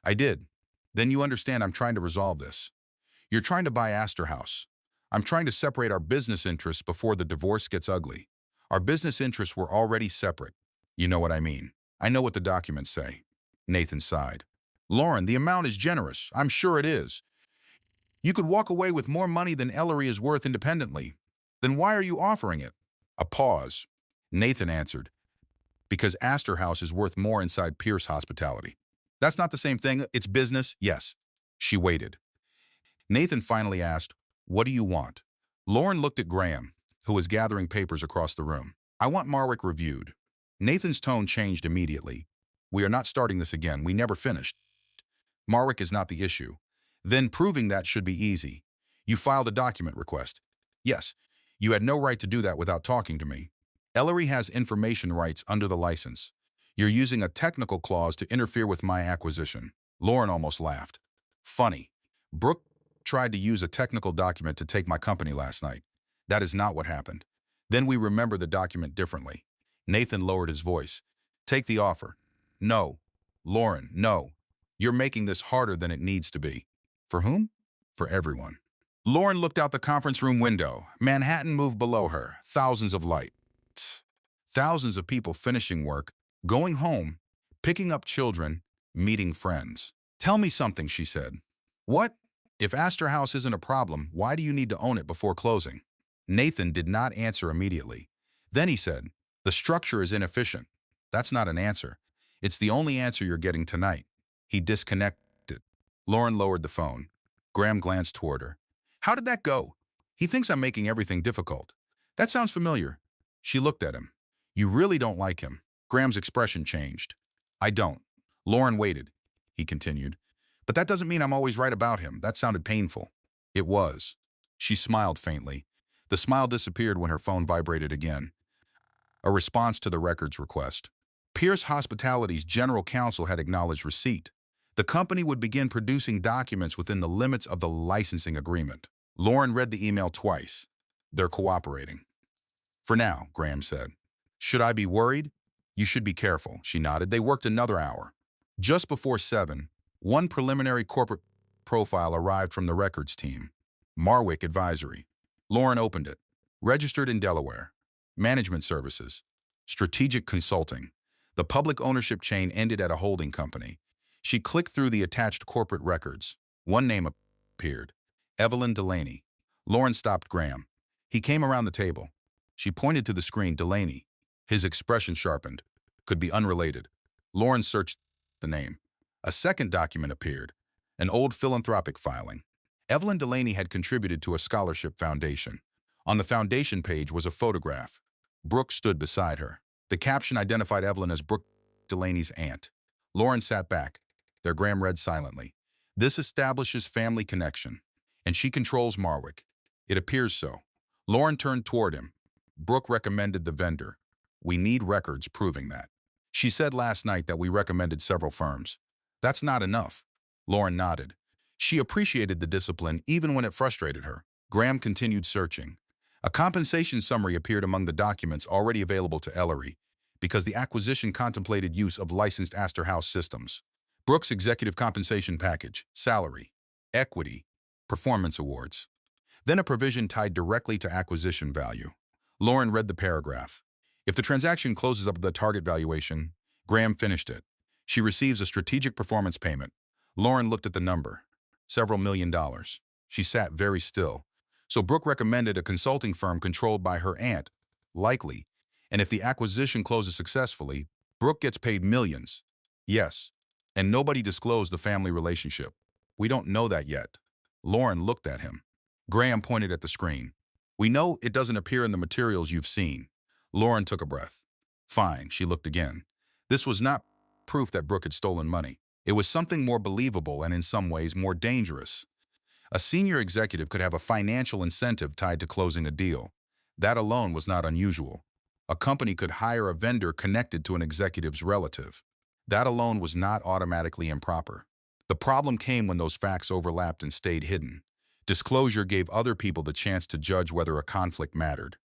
"I did." "Then you understand I'm trying to resolve this. You're trying to buy Aster House. I'm trying to separate our business interests before the divorce gets ugly. Our business interests were already separate. You know what I mean. I know what the documents say." Nathan sighed. "Lauren, the amount is generous. I'm sure it is. You could walk away with more money than Ellery is worth independently. Then why are you offering it?" A pause. Nathan answered, "Because Aster House is worth more inside Pierce Hospitality." "That's not the same thing. It's business." "Yes." She waited. Nathan finally asked, "What do you want?" Lauren looked at Graham, who was gathering papers across the room. "I want Marwick reviewed." Nathan's tone changed immediately. "We are not starting this again. We never finished. Marwick is not the issue. Then proving that should be easy. You filed a document request." "Yes. You had no right to do that without talking to me. Ellery has information rights under the license. You're using a technical clause to interfere with my acquisition." Lauren almost laughed. "Funny. Brooke tried to use a technical document to take my company last night. That is not what happened. Then we remember the document differently." Nathan lowered his voice. "Take the offer." "No." "Lauren, no. You're making this harder than it needs to be." "For whom?" "For everyone." Lauren looked out the conference room window. Manhattan moved below her, thousands of lights. Thousands of people finishing work, going home, picking up children, meeting friends. "Tell me something," she said. "What? If Aster House isn't a problem, why do you need to own it before closing?" Nathan did not answer immediately. Then he said, "The structure is inefficient." "That's not an answer. It's the only answer you're getting tonight." He disconnected. Lauren lowered the phone. Graham glanced toward her. "How did that go?" "He thinks I'm making everything difficult." "That sounds familiar." She looked at him. "You really don't like him." Graham's expression changed. "I don't." Lauren waited. He continued. "But that doesn't mean I'm always right about him." That sounded painful. It was. She smiled faintly. The smile disappeared when her phone vibrated again. A response to the records request. Pierce Hospitality's general counsel had acknowledged receipt. The company would begin producing documents within the limits of the licensing agreement. Lauren read the email twice. "They're cooperating." "For now," Graham said. "Should I be worried?" "You should be careful." She nodded. They worked another hour. Just before 7, one preliminary corporate profile arrived from the records team. Marwick Advisory. Lauren opened it. Registered in Delaware. Management services. Strategic consulting. The public ownership chain ended at a holding company. She clicked through the attached corporate records. One name appeared. Evelyn Delaney. Lauren stopped Graham. He came around the table. She pointed to the screen. Delaney. His expression sharpened. Could be unrelated. Lauren searched the name. A second document appeared. An old philanthropic filing. Evelyn Delaney had contributed to a scholarship foundation. On the foundation page was a photograph. Brooke stood beside her. The caption identified Evelyn as Brooke Delaney's aunt. Lauren sat back. There Graham read silently. "This establishes family connection, and she controls Marwick. It appears so." Lauren turned toward him. "Brooke recommended the vendor. We need records proving that. She said last night that we recommended several firms." "That's not enough." Lauren nodded. She appreciated the discipline even when it frustrated her. Graham continued searching. A compensation summary appeared among the documents already available to Ellery, because the acquisition contemplated use of licensed Aster House systems. Brooke's executive compensation package, salary, equity, performance awards. Then a provision tied directly to acquisition value. Lauren read the paragraph. "If the transaction closes up the target valuation," Graham finished it, "she receives a strategic performance payment." Lauren looked at the number. Several $1,000,000. She sat very still. So Brooke recommended a consulting firm controlled by her aunt, likely, and if the acquisition closes successfully, Brooke gets paid millions. Yes, and nobody disclosed the family relationship. "We don't know that yet." Lauren looked at him. Graham pointed at the screen. "We know it doesn't appear in the materials you've seen." Lauren took a breath. Fine, she looked again. This was not proof that Brooke had stolen money. It was something more believable and in some ways more dangerous. A senior executive could have a financial incentive tied to closing a deal. That alone was not unusual. A company could hire a vendor connected to an executive's relative. That alone was not automatically improper. The problem came when those facts overlapped and stayed hidden. Disclosure gave other people the chance to judge whether a conflict mattered.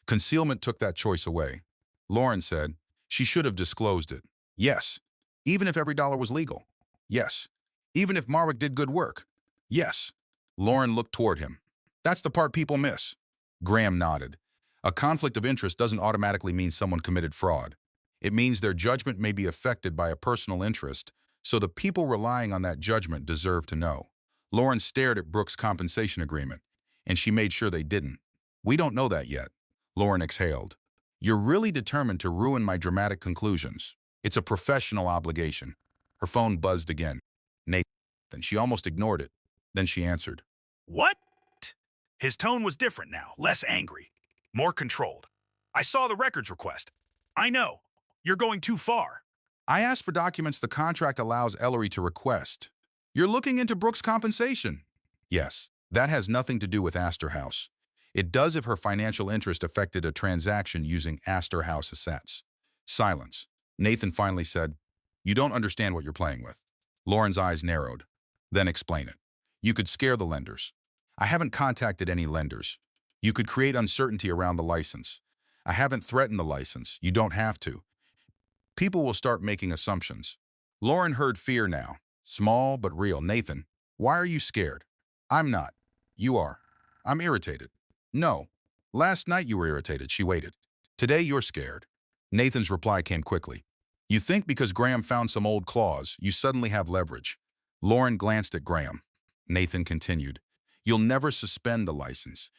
Concealment took that choice away. Lauren said, "She should have disclosed it." "Yes. Even if every dollar was legal." "Yes. Even if Marwick did good work." "Yes." Lauren looked toward him. "That's the part people miss." Graham nodded. A conflict of interest doesn't automatically mean someone committed fraud. It means their judgment may be affected by a personal interest, so the people relying on that judgment deserve to know. Lauren stared at Brooke's compensation agreement, and she made sure they didn't. "We don't know that yet." Lauren exhaled. "You're really determined to ruin my dramatic conclusions." "It's a professional obligation." Her phone buzzed again. Nathan. She almost ignored it. Then she answered. "What?" His tone was different now, less angry, more controlled. "I saw the records request. I know. You're going too far." "I asked for documents the contract allows Ellery to request." "You're looking into Brooke's compensation." "Yes, that has nothing to do with Aster House. It does if her financial interest affected a transaction using Aster House assets." Silence. Nathan finally said, "You don't understand what you're playing with." Lauren's eyes narrowed. "Then explain it." "You could scare the lenders." "I haven't contacted any lenders." "You could create uncertainty around the license." "I haven't threatened the license. You don't have to." "People will start making assumptions." Lauren heard fear now, small but real. "Nathan, why are you scared?" "I'm not." "You are." "I'm irritated." "No. Last night you were irritated." She waited. "Today you're scared." Nathan's reply came quickly. "You think because Graham found some old clause, you suddenly have leverage." Lauren glanced at Graham. Nathan continued, "You'll never suspend the license.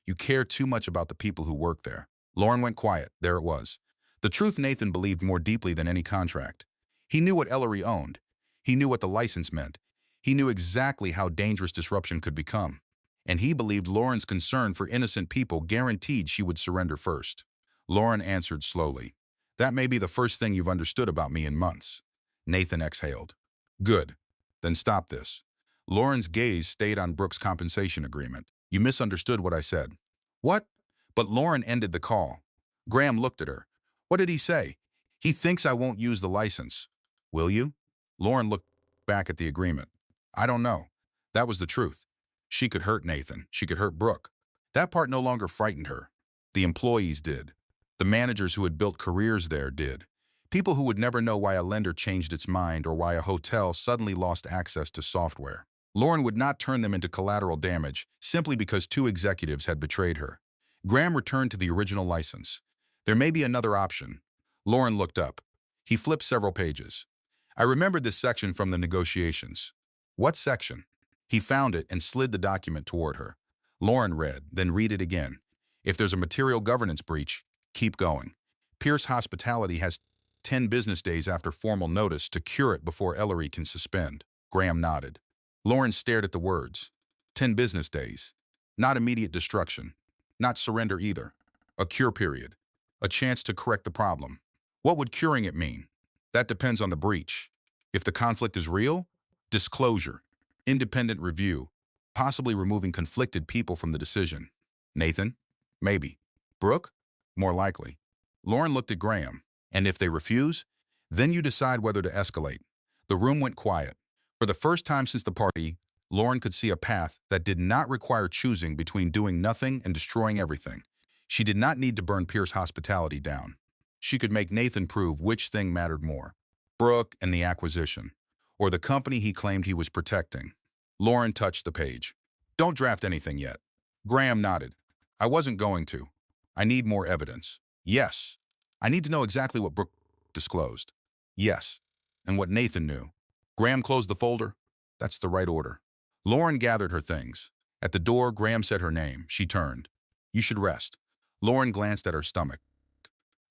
You care too much about the people who work there." Lauren went quiet. There it was. The truth Nathan believed more deeply than any contract. He knew what Ellery owned. He knew what the license meant. He knew exactly how dangerous disruption could become. And he believed Lauren's concern for innocent people guaranteed she would surrender first. Lauren answered slowly. That may be the first thing you've understood about me in months. Nathan exhaled. Good. Then stop this. Lauren's gaze stayed on Brooke's compensation agreement. You misunderstood what I said. What? But Lauren ended the call. Graham looked at her. What did he say? He thinks I won't use the license. Will you? Lauren looked back at the agreement. I don't know. That was the truth. She could hurt Nathan. She could hurt Brooke. That part no longer frightened her. The employees did. The managers who had built careers there did. People who would never know why a lender changed its mind or why a hotel suddenly lost access to software. Lauren would not turn them into collateral damage simply because two executives had betrayed her. Graham returned to the original license. There may be another option. Lauren looked up. He flipped several pages. I remembered this section from the negotiations. What section? He found it and slid the document toward her. Lauren read, then read it again. If there's a material governance breach, keep going. Pierce Hospitality has 10 business days after formal notice to cure it before Ellery can suspend. Graham nodded. Lauren stared at the words. 10 business days. Not immediate destruction. Not surrender either. A cure period. A chance to correct the problem. What would curing it mean? That depends on the breach. If the conflict is real, disclosure, independent review, possibly removing conflicted people from the decision. Nathan? Maybe. Brooke? More likely. Lauren looked at Graham. And if they refuse, then you decide whether to escalate. The room went quiet. For the first time since the party, Lauren could see a path that did not require choosing between doing nothing and destroying everything. She did not need to burn Pierce Hospitality down. She could make Nathan prove which thing mattered more. Brooke and the acquisition, or the company he claimed he was protecting. Lauren touched the page. Don't draft anything yet. Graham nodded. I wasn't going to. I need more evidence. Yes. I need to know exactly what Brooke disclosed. Yes. And what Nathan knew. Graham closed the folder. That's the right order. Lauren gathered her things. At the door, Graham said her name. She turned. You should rest. Lauren glanced at her stomach.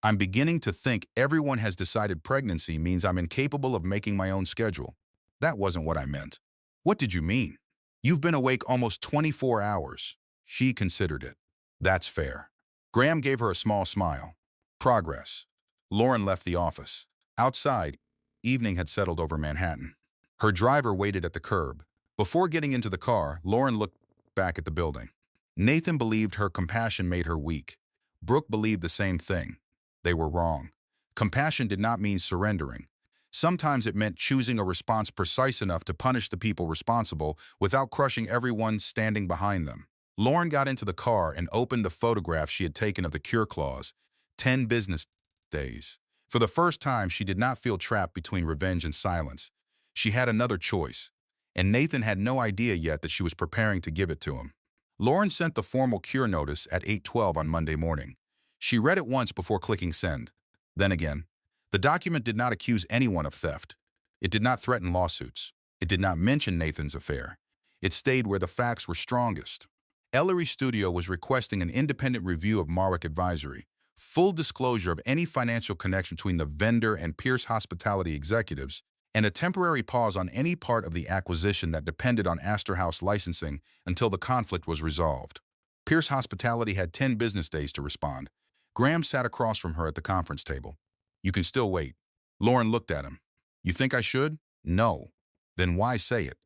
I'm beginning to think everyone has decided pregnancy means I'm incapable of making my own schedule. That wasn't what I meant. What did you mean? You've been awake almost 24 hours. She considered it. That's fair. Graham gave her a small smile. Progress. Lauren left the office. Outside, evening had settled over Manhattan. Her driver waited at the curb. Before getting into the car, Lauren looked back at the building. Nathan believed her compassion made her weak. Brooke believed the same thing. They were wrong. Compassion did not mean surrendering. Sometimes it meant choosing a response precise enough to punish the people responsible without crushing everyone standing behind them. Lauren got into the car and opened the photograph she had taken of the cure clause. 10 business days. For the first time, she did not feel trapped between revenge and silence. She had another choice, and Nathan had no idea yet that she was preparing to give it to him. Lauren sent the formal cure notice at 8:12 on Monday morning. She read it once before clicking send. Then again, the document did not accuse anyone of theft. It did not threaten lawsuits. It did not mention Nathan's affair. It stayed where the facts were strongest. Ellery Studio was requesting an independent review of Marwick Advisory, full disclosure of any financial connection between the vendor and Pierce Hospitality executives, and a temporary pause on any part of the acquisition that depended on Aster House licensing until the conflict was resolved. Pierce Hospitality had 10 business days to respond. Graham sat across from her at the conference table. You can still wait. Lauren looked at him. You think I should? No. Then why say it?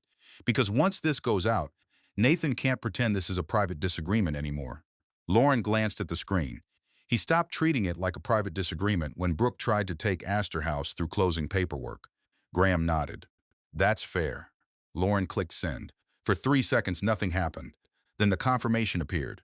Because once this goes out, Nathan can't pretend this is a private disagreement anymore. Lauren glanced at the screen. He stopped treating it like a private disagreement when Brooke tried to take Aster House through closing paperwork. Graham nodded. That's fair. Lauren clicked send. For 3 seconds, nothing happened. Then the confirmation appeared.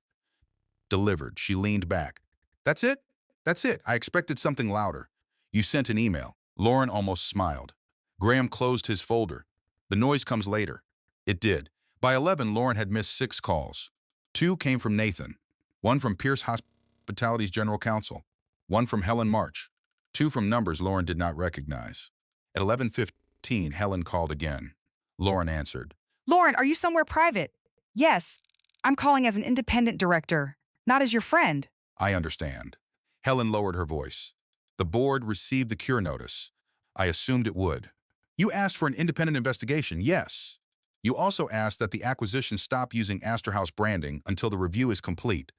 Delivered. She leaned back. That's it? That's it. I expected something louder. You sent an email. Lauren almost smiled. Graham closed his folder. The noise comes later. It did. By 11, Lauren had missed 6 calls. 2 came from Nathan. 1 from Pierce Hospitality's general counsel. 1 from Helen March. 2 from numbers Lauren did not recognize. At 11:15, Helen called again. Lauren answered. Lauren, are you somewhere private? Yes. I'm calling as an independent director, not as your friend. I understand. Helen lowered her voice. The board received the cure notice. I assumed it would. You asked for an independent investigation, yes. You also asked that the acquisition stop using Aster House branding until the review is complete.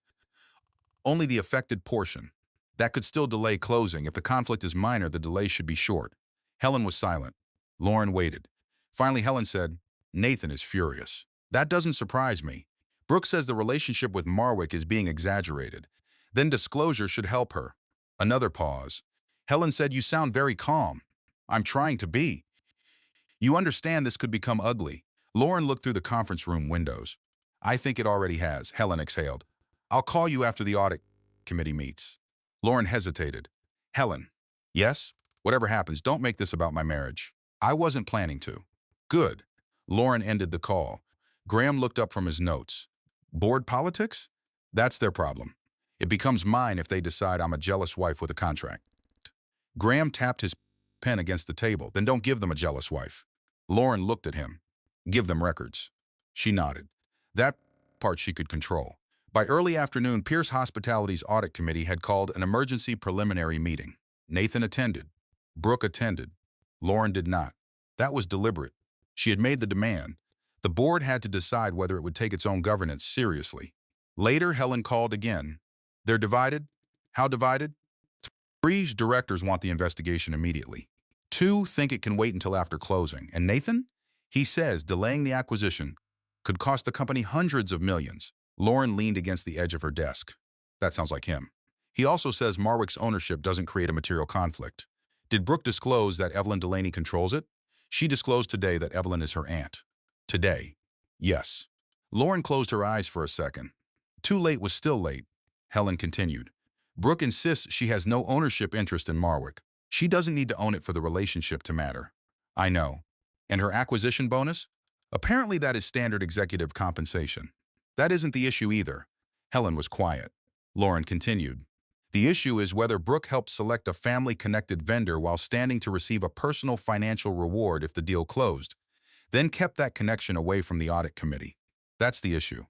Only the affected portion. That could still delay closing. If the conflict is minor, the delay should be short. Helen was silent. Lauren waited. Finally, Helen said, Nathan is furious. That doesn't surprise me. Brooke says the relationship with Marwick is being exaggerated. Then disclosure should help her. Another pause. Helen said, you sound very calm. I'm trying to be. You understand this could become ugly. Lauren looked through the conference room windows. I think it already has, Helen exhaled. I'll call you after the audit committee meets. Lauren hesitated. Helen. Yes? Whatever happens, don't make this about my marriage. I wasn't planning to. Good. Lauren ended the call. Graham looked up from his notes. Board politics? That's their problem. It becomes mine if they decide I'm a jealous wife with a contract. Graham tapped his pen against the table. Then don't give them a jealous wife. Lauren looked at him. Give them records. She nodded. That part she could control. By early afternoon, Pierce Hospitality's audit committee had called an emergency preliminary meeting. Nathan attended. Brooke attended. Lauren did not. That was deliberate. She had made the demand. The board had to decide whether it would take its own governance seriously. Later, Helen called again. They're divided? How divided? 3 directors want the investigation immediately. 2 think it can wait until after closing. And Nathan? He says delaying the acquisition could cost the company hundreds of millions. Lauren leaned against the edge of her desk. That sounds like him. He also says Marwick's ownership doesn't create a material conflict. Did Brooke disclose that Evelyn Delaney controls it? She disclosed today that Evelyn is her aunt. Today. Yes. Lauren closed her eyes for a second. Too late was still late. Helen continued. Brooke insists she has no ownership interest in Marwick. She doesn't need to own it for the relationship to matter. I know. And her acquisition bonus? Apparently that is standard executive compensation. That isn't the issue either. Helen was quiet. Lauren continued. The issue is whether Brooke helped select a family-connected vendor while standing to receive a personal financial reward if the deal closed, then kept that connection away from the audit committee. That's the issue.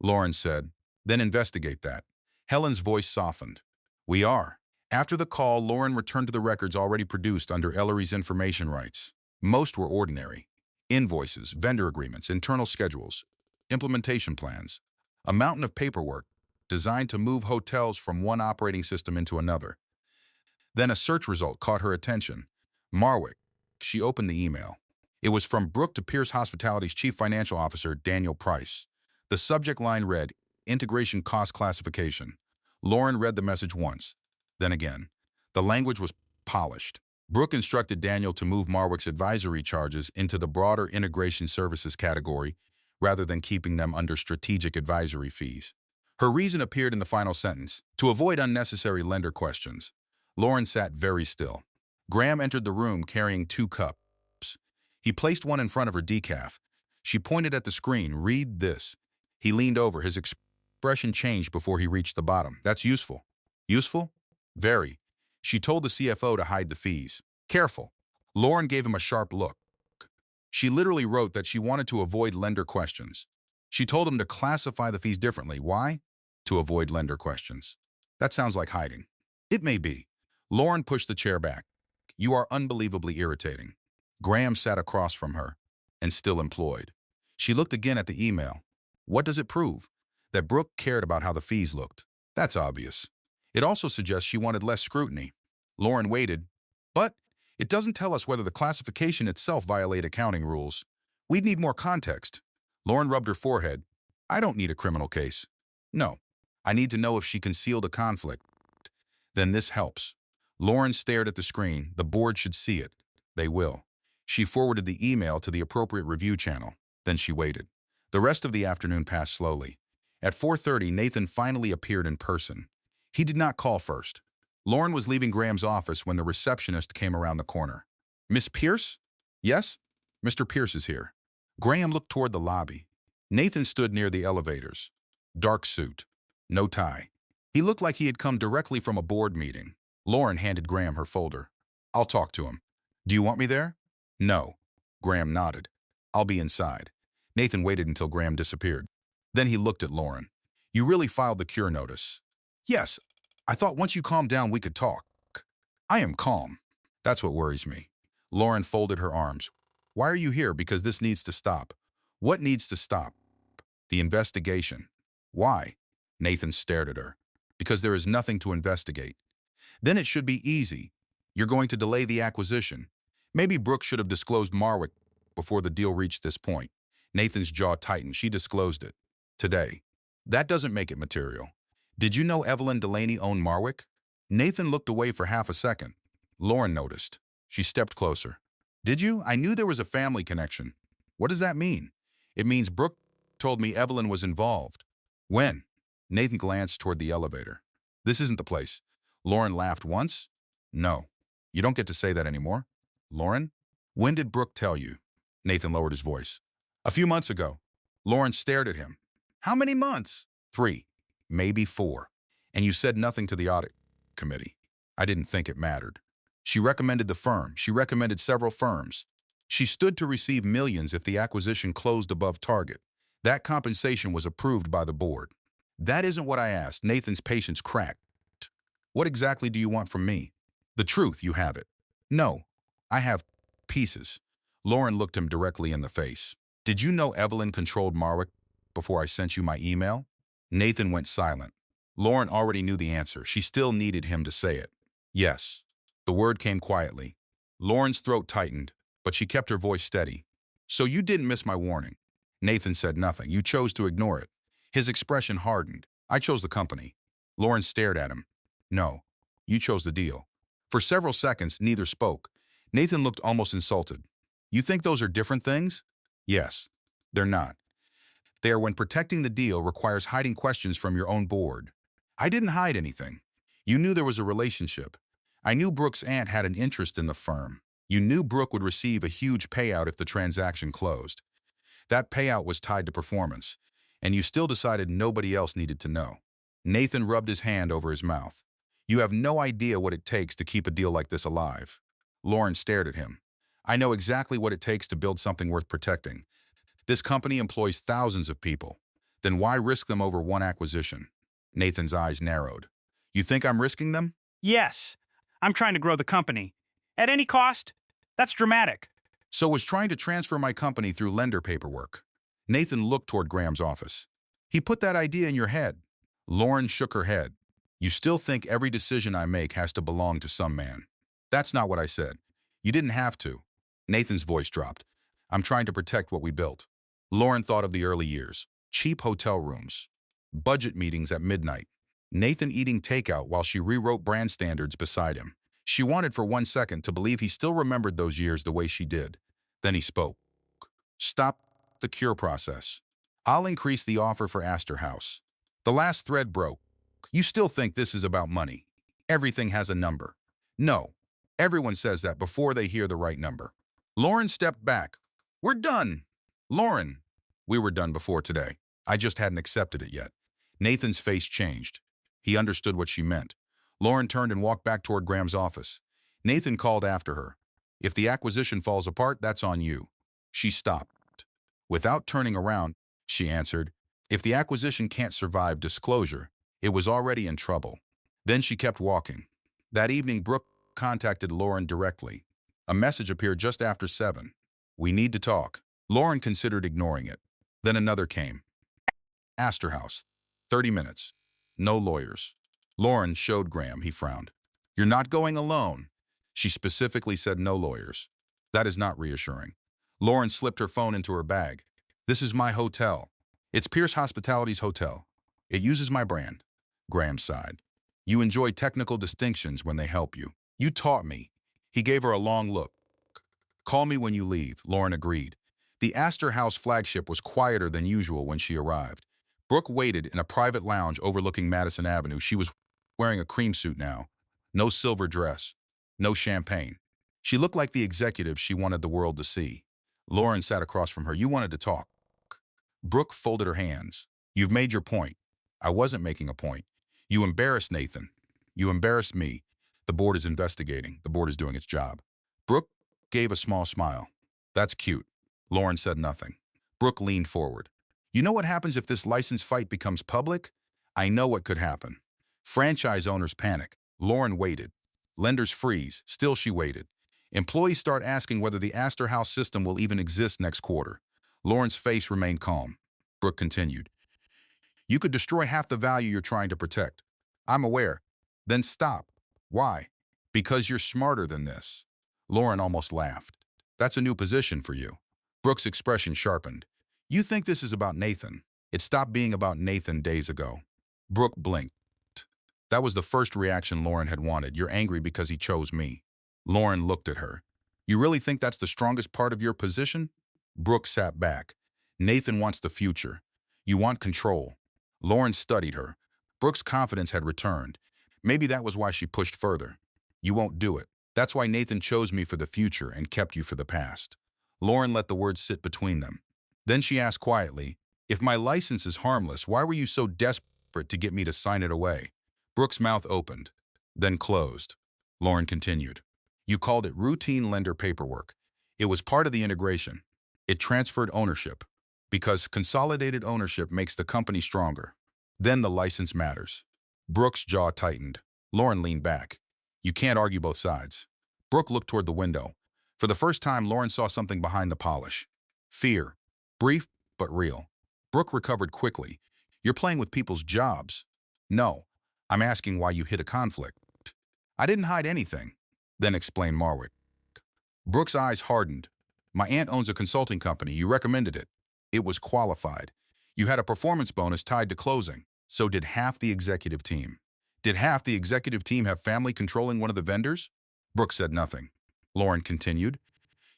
Lauren said, then investigate that. Helen's voice softened. We are. After the call, Lauren returned to the records already produced under Ellery's information rights. Most were ordinary. Invoices, vendor agreements, internal schedules, implementation plans. A mountain of paperwork designed to move hotels from one operating system into another. Then a search result caught her attention. Marwick. She opened the email. It was from Brooke to Pierce Hospitality's Chief Financial Officer, Daniel Price. The subject line read, Integration Cost Classification. Lauren read the message once, then again. The language was polished. Brooke instructed Daniel to move Marwick's advisory charges into the broader integration services category rather than keeping them under strategic advisory fees. Her reason appeared in the final sentence, to avoid unnecessary lender questions. Lauren sat very still. Graham entered the room carrying 2 cups. He placed one in front of her decaf. She pointed at the screen, read this. He leaned over, his expression changed before he reached the bottom. That's useful. Useful? Very. She told the CFO to hide the fees. Careful. Lauren gave him a sharp look. She literally wrote that she wanted to avoid lender questions. She told him to classify the fees differently. Why? To avoid lender questions. That sounds like hiding. It may be. Lauren pushed the chair back. You are unbelievably irritating. Graham sat across from her and still employed. She looked again at the email. What does it prove? That Brooke cared about how the fees looked. That's obvious. It also suggests she wanted less scrutiny. Lauren waited, but it doesn't tell us whether the classification itself violated accounting rules. We'd need more context. Lauren rubbed her forehead. I don't need a criminal case. No. I need to know if she concealed a conflict. Then this helps. Lauren stared at the screen. The board should see it. They will. She forwarded the email to the appropriate review channel. Then she waited. The rest of the afternoon passed slowly. At 4:30, Nathan finally appeared in person. He did not call first. Lauren was leaving Graham's office when the receptionist came around the corner. Miss Pierce? Yes? Mr. Pierce is here. Graham looked toward the lobby. Nathan stood near the elevators. Dark suit. No tie. He looked like he had come directly from a board meeting. Lauren handed Graham her folder. I'll talk to him. Do you want me there? No. Graham nodded. I'll be inside. Nathan waited until Graham disappeared. Then he looked at Lauren. You really filed the cure notice? Yes, I thought once you calmed down, we could talk. I am calm. That's what worries me. Lauren folded her arms. Why are you here? Because this needs to stop. What needs to stop? The investigation. Why? Nathan stared at her. Because there is nothing to investigate. Then it should be easy. You're going to delay the acquisition. Maybe Brooke should have disclosed Marwick before the deal reached this point. Nathan's jaw tightened. She disclosed it. Today. That doesn't make it material. Did you know Evelyn Delaney owned Marwick? Nathan looked away for half a second. Lauren noticed. She stepped closer. Did you? I knew there was a family connection. What does that mean? It means Brooke told me Evelyn was involved. When? Nathan glanced toward the elevator. This isn't the place. Lauren laughed once. No. You don't get to say that anymore. Lauren? When did Brooke tell you? Nathan lowered his voice. A few months ago. Lauren stared at him. How many months? 3. Maybe 4. And you said nothing to the audit committee. I didn't think it mattered. She recommended the firm. She recommended several firms. She stood to receive millions if the acquisition closed above target. That compensation was approved by the board. That isn't what I asked. Nathan's patience cracked. What exactly do you want from me? The truth, you have it. No, I have pieces. Lauren looked him directly in the face. Did you know Evelyn controlled Marwick before I sent you my email? Nathan went silent. Lauren already knew the answer. She still needed him to say it. Yes. The word came quietly. Lauren's throat tightened, but she kept her voice steady. So you didn't miss my warning. Nathan said nothing. You chose to ignore it. His expression hardened. I chose the company. Lauren stared at him. No, you chose the deal. For several seconds, neither spoke. Nathan looked almost insulted. You think those are different things? Yes. They're not. They are when protecting the deal requires hiding questions from your own board. I didn't hide anything. You knew there was a relationship. I knew Brooke's aunt had an interest in the firm. You knew Brooke would receive a huge payout if the transaction closed. That payout was tied to performance, and you still decided nobody else needed to know. Nathan rubbed his hand over his mouth. You have no idea what it takes to keep a deal like this alive. Lauren stared at him. I know exactly what it takes to build something worth protecting. This company employs thousands of people. Then why risk them over one acquisition? Nathan's eyes narrowed. You think I'm risking them? Yes. I'm trying to grow the company. At any cost? That's dramatic. So was trying to transfer my company through lender paperwork. Nathan looked toward Graham's office. He put that idea in your head. Lauren shook her head. You still think every decision I make has to belong to some man. That's not what I said. You didn't have to. Nathan's voice dropped. I'm trying to protect what we built. Lauren thought of the early years. Cheap hotel rooms. Budget meetings at midnight. Nathan eating takeout while she rewrote brand standards beside him. She wanted for 1 second to believe he still remembered those years the way she did. Then he spoke. Stop the cure process. I'll increase the offer for Aster House. The last thread broke. You still think this is about money. Everything has a number. No. Everyone says that before they hear the right number. Lauren stepped back. We're done. Lauren. We were done before today. I just hadn't accepted it yet. Nathan's face changed. He understood what she meant. Lauren turned and walked back toward Graham's office. Nathan called after her. If the acquisition falls apart, that's on you. She stopped. Without turning around, she answered, if the acquisition can't survive disclosure, it was already in trouble. Then she kept walking. That evening, Brooke contacted Lauren directly. A message appeared just after 7. We need to talk. Lauren considered ignoring it. Then another came. Aster House. 30 minutes. No lawyers. Lauren showed Graham. He frowned. You're not going alone. She specifically said no lawyers. That is not reassuring. Lauren slipped her phone into her bag. This is my hotel. It's Pierce Hospitality's hotel. It uses my brand. Graham sighed. You enjoy technical distinctions when they help you. You taught me. He gave her a long look. Call me when you leave, Lauren agreed. The Aster House flagship was quieter than usual when she arrived. Brooke waited in a private lounge overlooking Madison Avenue. She was wearing a cream suit now. No silver dress. No champagne. She looked like the executive she wanted the world to see. Lauren sat across from her. You wanted to talk. Brooke folded her hands. You've made your point. I wasn't making a point. You embarrassed Nathan. You embarrassed me. The board is investigating. The board is doing its job. Brooke gave a small smile. That's cute. Lauren said nothing. Brooke leaned forward. You know what happens if this license fight becomes public? I know what could happen. Franchise owners panic. Lauren waited. Lenders freeze. Still she waited. Employees start asking whether the Aster House system will even exist next quarter. Lauren's face remained calm. Brooke continued. You could destroy half the value you're trying to protect. I'm aware. Then stop. Why? Because you're smarter than this. Lauren almost laughed. That's a new position for you. Brooke's expression sharpened. You think this is about Nathan. It stopped being about Nathan days ago. Brooke blinked. That was the first reaction Lauren had wanted. You're angry because he chose me. Lauren looked at her. You really think that's the strongest part of your position? Brooke sat back. Nathan wants the future. You want control. Lauren studied her. Brooke's confidence had returned. Maybe that was why she pushed further. You won't do it. That's why Nathan chose me for the future and kept you for the past. Lauren let the words sit between them. Then she asked quietly, if my license is harmless, why were you so desperate to get me to sign it away? Brooke's mouth opened, then closed. Lauren continued. You called it routine lender paperwork. It was part of the integration. It transferred ownership, because consolidated ownership makes the company stronger. Then the license matters. Brooke's jaw tightened. Lauren leaned back. You can't argue both sides. Brooke looked toward the window. For the first time, Lauren saw something behind the polish. Fear. Brief, but real. Brooke recovered quickly. You're playing with people's jobs. No, I'm asking why you hid a conflict. I didn't hide anything. Then explained Marwick. Brooke's eyes hardened. My aunt owns a consulting company. You recommended it. It was qualified. You had a performance bonus tied to closing. So did half the executive team. Did half the executive team have family controlling one of the vendors? Brooke said nothing. Lauren continued.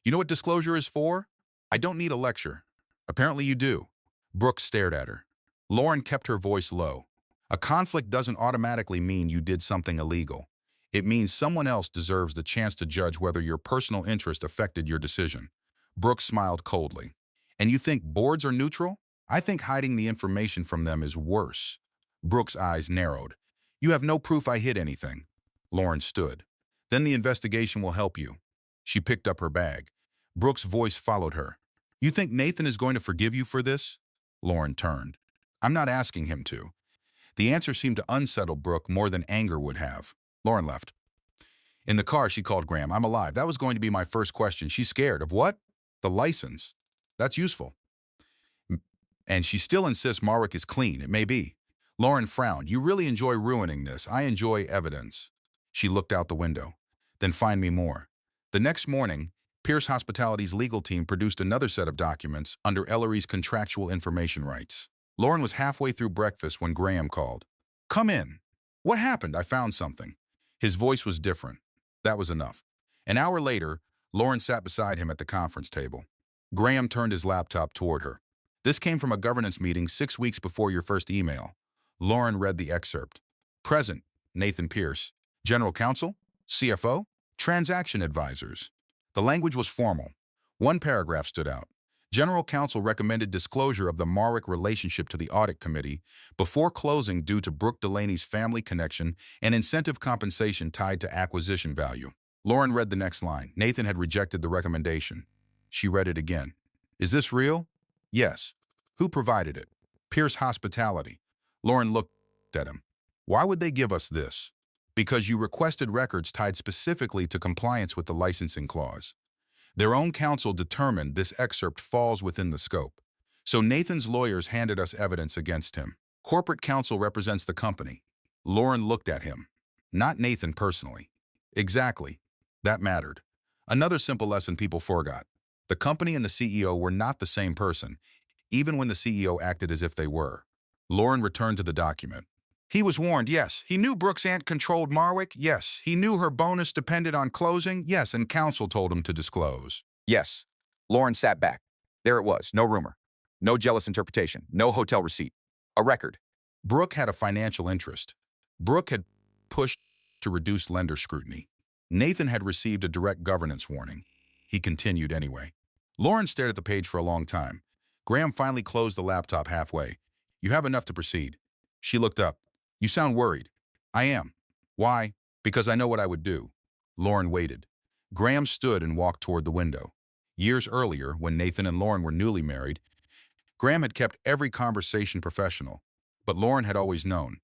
You know what disclosure is for? I don't need a lecture. Apparently you do. Brooke stared at her. Lauren kept her voice low. A conflict doesn't automatically mean you did something illegal. It means someone else deserves the chance to judge whether your personal interest affected your decision. Brooke smiled coldly. And you think boards are neutral? I think hiding the information from them is worse. Brooke's eyes narrowed. You have no proof I hid anything. Lauren stood. Then the investigation will help you. She picked up her bag. Brooke's voice followed her. You think Nathan is going to forgive you for this? Lauren turned. I'm not asking him to. The answer seemed to unsettle Brooke more than anger would have. Lauren left. In the car, she called Graham. I'm alive. That was going to be my first question. She's scared. Of what? The license. That's useful. And she still insists Marwick is clean. It may be. Lauren frowned. You really enjoy ruining this. I enjoy evidence. She looked out the window. Then find me more. The next morning, Pierce Hospitality's legal team produced another set of documents under Ellery's contractual information rights. Lauren was halfway through breakfast when Graham called. Come in. What happened? I found something. His voice was different. That was enough. An hour later, Lauren sat beside him at the conference table. Graham turned his laptop toward her. This came from a governance meeting 6 weeks before your first email. Lauren read the excerpt. Present, Nathan Pierce. General Counsel, CFO, Transaction Advisors. The language was formal. One paragraph stood out. General Counsel recommended disclosure of the Marwick relationship to the audit committee before closing due to Brooke Delaney's family connection and incentive compensation tied to acquisition value. Lauren read the next line. Nathan had rejected the recommendation. She read it again. Is this real? Yes. Who provided it? Pierce Hospitality. Lauren looked at him. Why would they give us this? Because you requested records tied specifically to compliance with the licensing clause. Their own counsel determined this excerpt falls within the scope. So Nathan's lawyers handed us evidence against him. Corporate counsel represents the company. Lauren looked at him. Not Nathan personally. Exactly. That mattered. Another simple lesson people forgot. The company and the CEO were not the same person, even when the CEO acted as if they were. Lauren returned to the document. He was warned, yes. He knew Brooke's aunt controlled Marwick, yes. He knew her bonus depended on closing, yes, and counsel told him to disclose. Yes. Lauren sat back. There it was, no rumor. No jealous interpretation. No hotel receipt. A record. Brooke had a financial interest. Brooke had pushed to reduce lender scrutiny. Nathan had received a direct governance warning. He continued anyway. Lauren stared at the page for a long time. Graham finally closed the laptop halfway. You have enough to proceed. She looked up. You sound worried. I am. Why? Because I know what I would do. Lauren waited. Graham stood and walked toward the window. Years earlier, when Nathan and Lauren were newly married, Graham had kept every conversation professional. But Lauren had always known.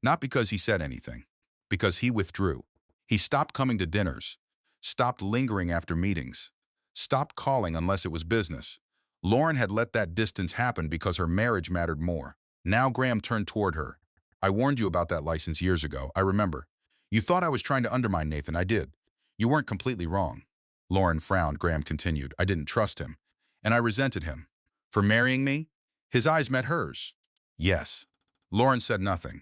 Not because he said anything, because he withdrew. He stopped coming to dinners, stopped lingering after meetings, stopped calling unless it was business. Lauren had let that distance happen because her marriage mattered more. Now Graham turned toward her. I warned you about that license years ago, I remember. You thought I was trying to undermine Nathan, I did. You weren't completely wrong. Lauren frowned, Graham continued. I didn't trust him, and I resented him. For marrying me? His eyes met hers. Yes. Lauren said nothing.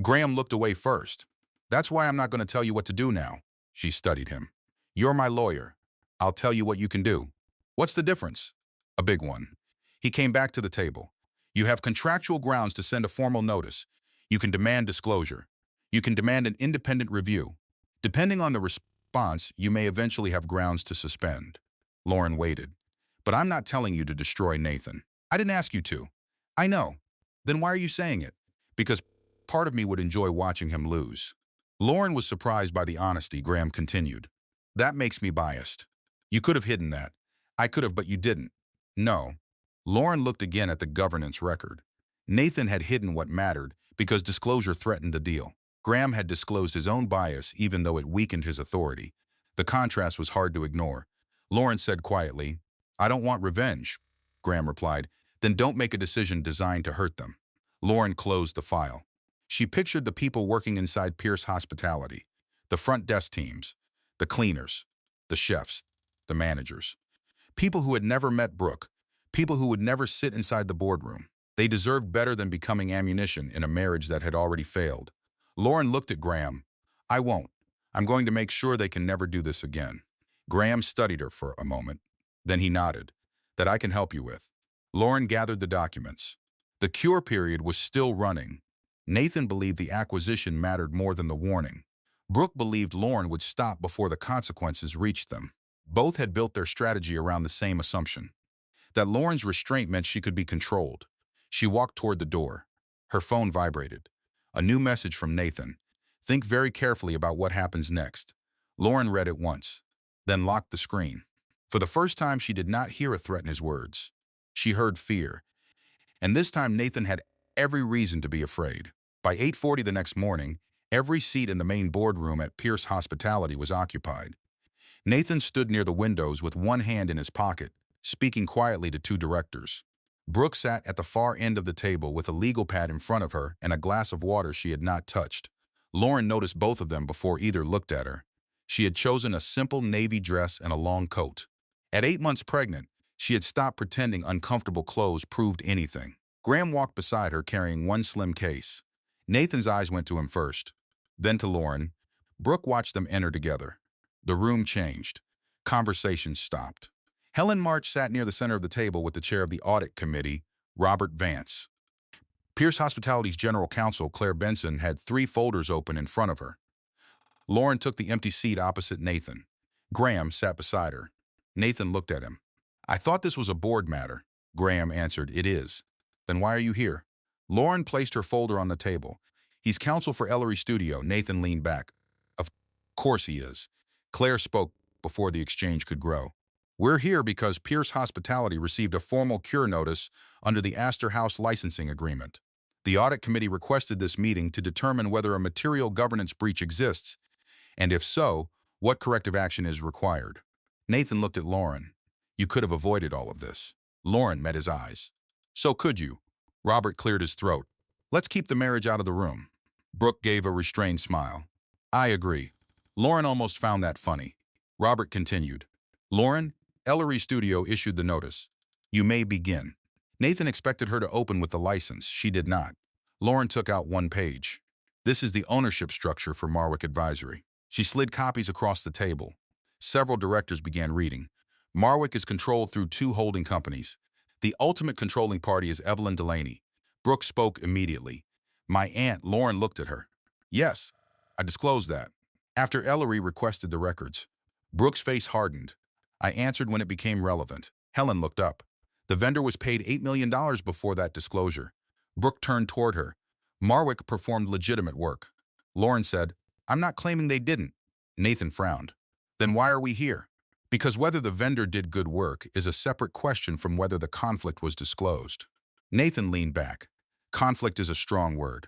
Graham looked away first. That's why I'm not going to tell you what to do now. She studied him. You're my lawyer. I'll tell you what you can do. What's the difference? A big one. He came back to the table. You have contractual grounds to send a formal notice. You can demand disclosure. You can demand an independent review. Depending on the response, you may eventually have grounds to suspend. Lauren waited. But I'm not telling you to destroy Nathan. I didn't ask you to. I know. Then why are you saying it? Because part of me would enjoy watching him lose. Lauren was surprised by the honesty. Graham continued. That makes me biased. You could have hidden that. I could have, but you didn't. No. Lauren looked again at the governance record. Nathan had hidden what mattered because disclosure threatened the deal. Graham had disclosed his own bias even though it weakened his authority. The contrast was hard to ignore. Lauren said quietly, I don't want revenge. Graham replied, then don't make a decision designed to hurt them. Lauren closed the file. She pictured the people working inside Pierce Hospitality, the front desk teams, the cleaners, the chefs, the managers. People who had never met Brooke, people who would never sit inside the boardroom. They deserved better than becoming ammunition in a marriage that had already failed. Lauren looked at Graham. I won't. I'm going to make sure they can never do this again. Graham studied her for a moment. Then he nodded. That I can help you with. Lauren gathered the documents. The cure period was still running. Nathan believed the acquisition mattered more than the warning. Brooke believed Lauren would stop before the consequences reached them. Both had built their strategy around the same assumption. That Lauren's restraint meant she could be controlled. She walked toward the door. Her phone vibrated. A new message from Nathan. Think very carefully about what happens next. Lauren read it once, then locked the screen. For the first time, she did not hear a threat in his words. She heard fear. And this time, Nathan had every reason to be afraid. By 8:40 the next morning, every seat in the main boardroom at Pierce Hospitality was occupied. Nathan stood near the windows with one hand in his pocket, speaking quietly to two directors. Brooke sat at the far end of the table with a legal pad in front of her and a glass of water she had not touched. Lauren noticed both of them before either looked at her. She had chosen a simple navy dress and a long coat. At 8 months pregnant, she had stopped pretending uncomfortable clothes proved anything. Graham walked beside her carrying one slim case. Nathan's eyes went to him first, then to Lauren. Brooke watched them enter together. The room changed. Conversation stopped. Helen March sat near the center of the table with the chair of the audit committee, Robert Vance. Pierce Hospitality's general counsel, Claire Benson, had 3 folders open in front of her. Lauren took the empty seat opposite Nathan. Graham sat beside her. Nathan looked at him. I thought this was a board matter. Graham answered, It is. Then why are you here? Lauren placed her folder on the table. He's counsel for Ellery Studio. Nathan leaned back. Of course he is. Claire spoke before the exchange could grow. We're here because Pierce Hospitality received a formal cure notice under the Aster House licensing agreement. The audit committee requested this meeting to determine whether a material governance breach exists, and if so, what corrective action is required. Nathan looked at Lauren. You could have avoided all of this. Lauren met his eyes. So could you. Robert cleared his throat. Let's keep the marriage out of the room. Brooke gave a restrained smile. I agree. Lauren almost found that funny. Robert continued. Lauren, Ellery Studio issued the notice. You may begin. Nathan expected her to open with the license. She did not. Lauren took out one page. This is the ownership structure for Marwick Advisory. She slid copies across the table. Several directors began reading. Marwick is controlled through 2 holding companies. The ultimate controlling party is Brooke Delaney. Brooke spoke immediately. My aunt, Lauren, looked at her. Yes, I disclosed that. After Ellery requested the records. Brooke's face hardened. I answered when it became relevant. Helen looked up. The vendor was paid $8 million before that disclosure. Brooke turned toward her. Marwick performed legitimate work. Lauren said, I'm not claiming they didn't. Nathan frowned. Then why are we here? Because whether the vendor did good work is a separate question from whether the conflict was disclosed. Nathan leaned back. Conflict is a strong word.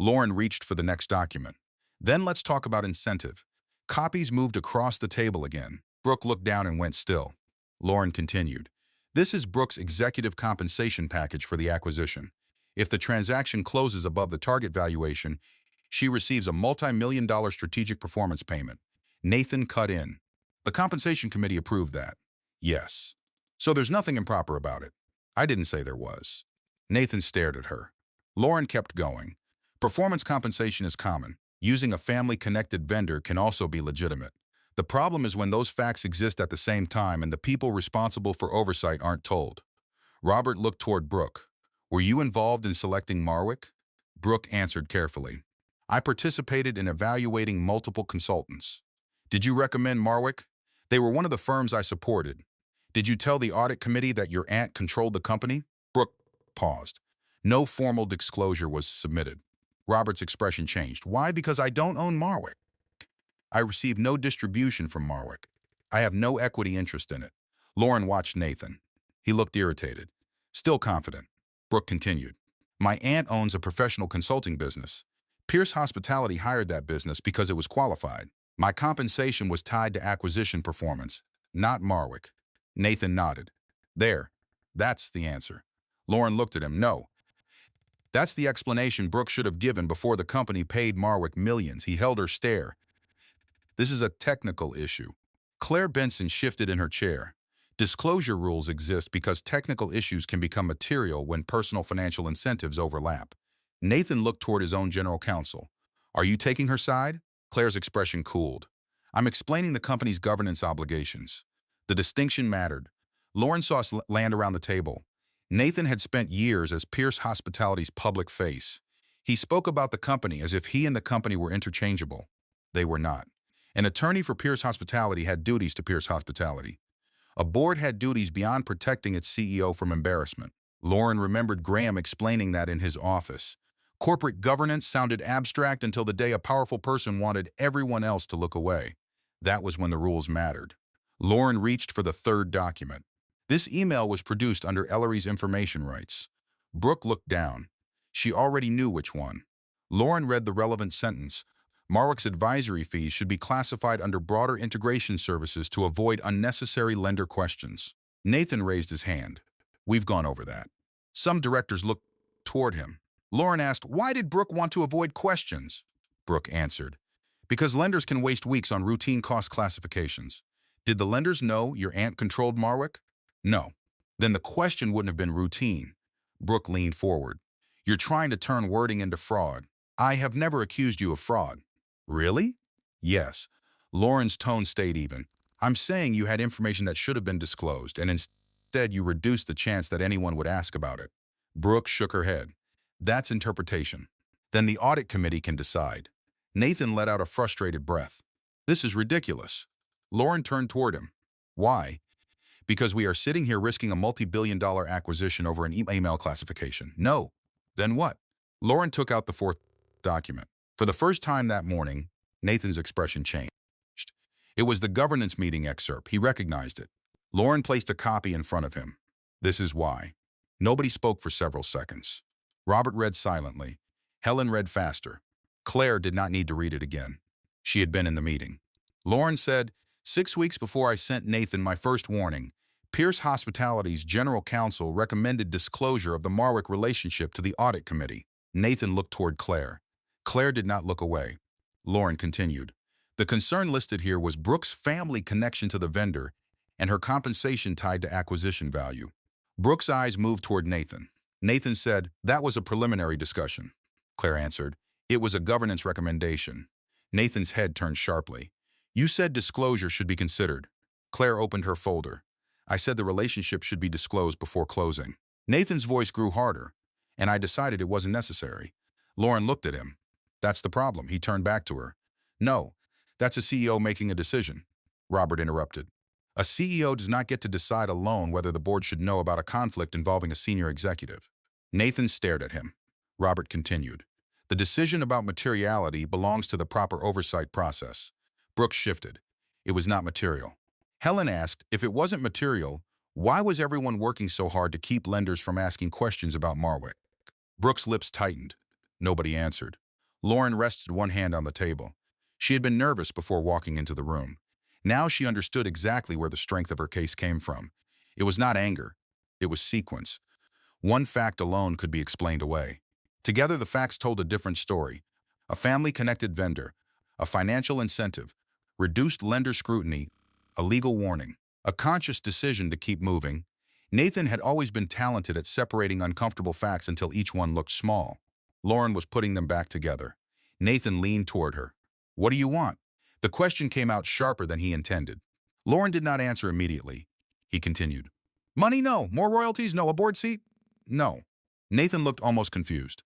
Lauren reached for the next document. Then let's talk about incentive. Copies moved across the table again. Brooke looked down and went still. Lauren continued. This is Brooke's executive compensation package for the acquisition. If the transaction closes above the target valuation, she receives a multi-million-dollar strategic performance payment. Nathan cut in. The compensation committee approved that. Yes. So there's nothing improper about it. I didn't say there was. Nathan stared at her. Lauren kept going. Performance compensation is common. Using a family-connected vendor can also be legitimate. The problem is when those facts exist at the same time and the people responsible for oversight aren't told. Robert looked toward Brooke. Were you involved in selecting Marwick? Brooke answered carefully. I participated in evaluating multiple consultants. Did you recommend Marwick? They were one of the firms I supported. Did you tell the audit committee that your aunt controlled the company? Brooke paused. No formal disclosure was submitted. Robert's expression changed. Why? Because I don't own Marwick. I received no distribution from Marwick. I have no equity interest in it. Lauren watched Nathan. He looked irritated. Still confident. Brooke continued. My aunt owns a professional consulting business. Pierce Hospitality hired that business because it was qualified. My compensation was tied to acquisition performance, not Marwick. Nathan nodded. There. That's the answer. Lauren looked at him. No. That's the explanation Brooke should have given before the company paid Marwick millions. He held her stare. This is a technical issue. Claire Benson shifted in her chair. Disclosure rules exist because technical issues can become material when personal financial incentives overlap. Nathan looked toward his own general counsel. Are you taking her side? Claire's expression cooled. I'm explaining the company's governance obligations. The distinction mattered. Lauren saw us land around the table. Nathan had spent years as Pierce Hospitality's public face. He spoke about the company as if he and the company were interchangeable. They were not. An attorney for Pierce Hospitality had duties to Pierce Hospitality. A board had duties beyond protecting its CEO from embarrassment. Lauren remembered Graham explaining that in his office. Corporate governance sounded abstract until the day a powerful person wanted everyone else to look away. That was when the rules mattered. Lauren reached for the third document. This email was produced under Ellery's information rights. Brooke looked down. She already knew which one. Lauren read the relevant sentence. Marwick's advisory fees should be classified under broader integration services to avoid unnecessary lender questions. Nathan raised his hand. We've gone over that. Some directors looked toward him. Lauren asked, why did Brooke want to avoid questions? Brooke answered, because lenders can waste weeks on routine cost classifications. Did the lenders know your aunt controlled Marwick? No. Then the question wouldn't have been routine. Brooke leaned forward. You're trying to turn wording into fraud. I have never accused you of fraud. Really? Yes. Lauren's tone stayed even. I'm saying you had information that should have been disclosed, and instead you reduced the chance that anyone would ask about it. Brooke shook her head. That's interpretation. Then the audit committee can decide. Nathan let out a frustrated breath. This is ridiculous. Lauren turned toward him. Why? Because we are sitting here risking a multi-billion-dollar acquisition over an email classification. No. Then what? Lauren took out the fourth document. For the first time that morning, Nathan's expression changed. It was the governance meeting excerpt. He recognized it. Lauren placed a copy in front of him. This is why. Nobody spoke for several seconds. Robert read silently. Helen read faster. Claire did not need to read it again. She had been in the meeting. Lauren said, 6 weeks before I sent Nathan my first warning, Pierce Hospitality's general counsel recommended disclosure of the Marwick relationship to the audit committee. Nathan looked toward Claire. Claire did not look away. Lauren continued. The concern listed here was Brooke's family connection to the vendor and her compensation tied to acquisition value. Brooke's eyes moved toward Nathan. Nathan said, that was a preliminary discussion. Claire answered, it was a governance recommendation. Nathan's head turned sharply. You said disclosure should be considered. Claire opened her folder. I said the relationship should be disclosed before closing. Nathan's voice grew harder, and I decided it wasn't necessary. Lauren looked at him. That's the problem. He turned back to her. No, that's a CEO making a decision. Robert interrupted. A CEO does not get to decide alone whether the board should know about a conflict involving a senior executive. Nathan stared at him. Robert continued. The decision about materiality belongs to the proper oversight process. Brooke shifted. It was not material. Helen asked, if it wasn't material, why was everyone working so hard to keep lenders from asking questions about Marwick? Brooke's lips tightened. Nobody answered. Lauren rested one hand on the table. She had been nervous before walking into the room. Now she understood exactly where the strength of her case came from. It was not anger. It was sequence. One fact alone could be explained away. Together, the facts told a different story. A family-connected vendor, a financial incentive, reduced lender scrutiny, a legal warning, a conscious decision to keep moving. Nathan had always been talented at separating uncomfortable facts until each one looked small. Lauren was putting them back together. Nathan leaned toward her. "What do you want?" The question came out sharper than he intended. Lauren did not answer immediately. He continued. "Money, no. More royalties, no. A board seat, no." Nathan looked almost confused.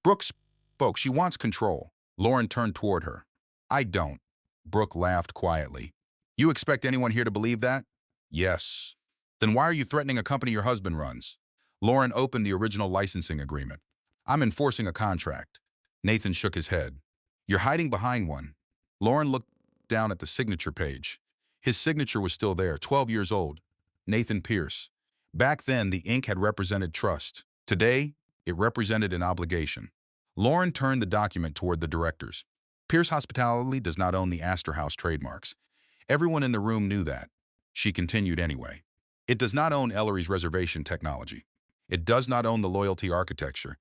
Brooke spoke. "She wants control." Lauren turned toward her. "I don't." Brooke laughed quietly. "You expect anyone here to believe that?" "Yes." "Then why are you threatening a company your husband runs?" Lauren opened the original licensing agreement. "I'm enforcing a contract." Nathan shook his head. "You're hiding behind one." Lauren looked down at the signature page. His signature was still there, 12 years old. Nathan Pierce. Back then, the ink had represented trust. Today, it represented an obligation. Lauren turned the document toward the directors. "Pierce Hospitality does not own the Aster House trademarks. Everyone in the room knew that." She continued anyway. "It does not own Ellery's reservation technology. It does not own the loyalty architecture.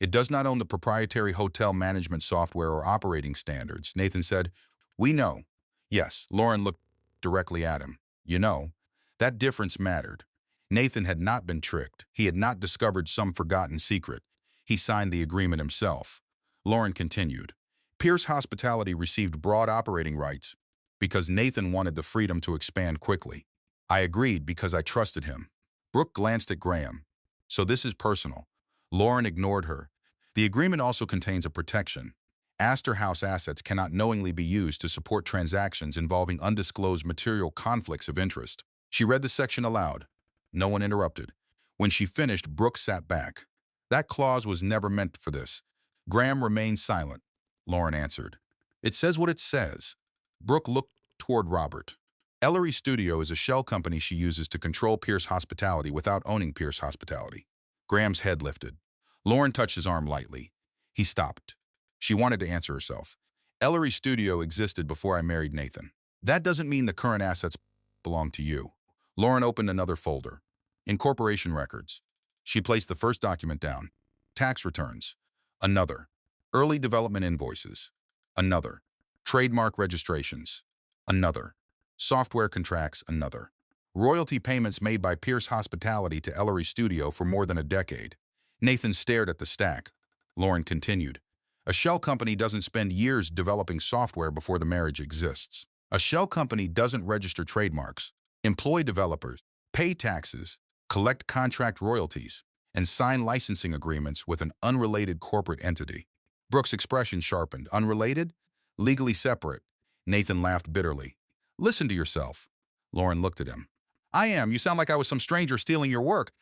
It does not own the proprietary hotel management software or operating standards." Nathan said, "We know." "Yes." Lauren looked directly at him. "You know." That difference mattered. Nathan had not been tricked. He had not discovered some forgotten secret. He signed the agreement himself. Lauren continued. "Pierce Hospitality received broad operating rights because Nathan wanted the freedom to expand quickly. I agreed because I trusted him." Brooke glanced at Graham. "So this is personal." Lauren ignored her. "The agreement also contains a protection. Aster House assets cannot knowingly be used to support transactions involving undisclosed material conflicts of interest." She read the section aloud. No one interrupted. When she finished, Brooke sat back. "That clause was never meant for this." Graham remained silent. Lauren answered. "It says what it says." Brooke looked toward Robert. "Ellery Studio is a shell company she uses to control Pierce Hospitality without owning Pierce Hospitality." Graham's head lifted. Lauren touched his arm lightly. He stopped. She wanted to answer herself. "Ellery Studio existed before I married Nathan. That doesn't mean the current assets belong to you." Lauren opened another folder. Incorporation records. She placed the first document down. Tax returns. Another. Early development invoices. Another. Trademark registrations. Another. Software contracts. Another. Royalty payments made by Pierce Hospitality to Ellery Studio for more than a decade. Nathan stared at the stack. Lauren continued. "A shell company doesn't spend years developing software before the marriage exists. A shell company doesn't register trademarks, employ developers, pay taxes, collect contract royalties, and sign licensing agreements with an unrelated corporate entity." Brooke's expression sharpened. "Unrelated? Legally separate." Nathan laughed bitterly. "Listen to yourself." Lauren looked at him. "I am. You sound like I was some stranger stealing your work."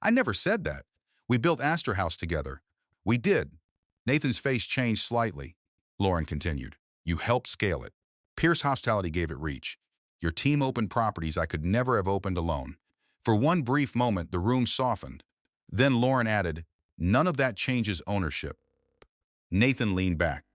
"I never said that. We built Aster House together." "We did." Nathan's face changed slightly. Lauren continued. "You helped scale it. Pierce Hospitality gave it reach. Your team opened properties I could never have opened alone." For one brief moment, the room softened. Then Lauren added, "None of that changes ownership." Nathan leaned back.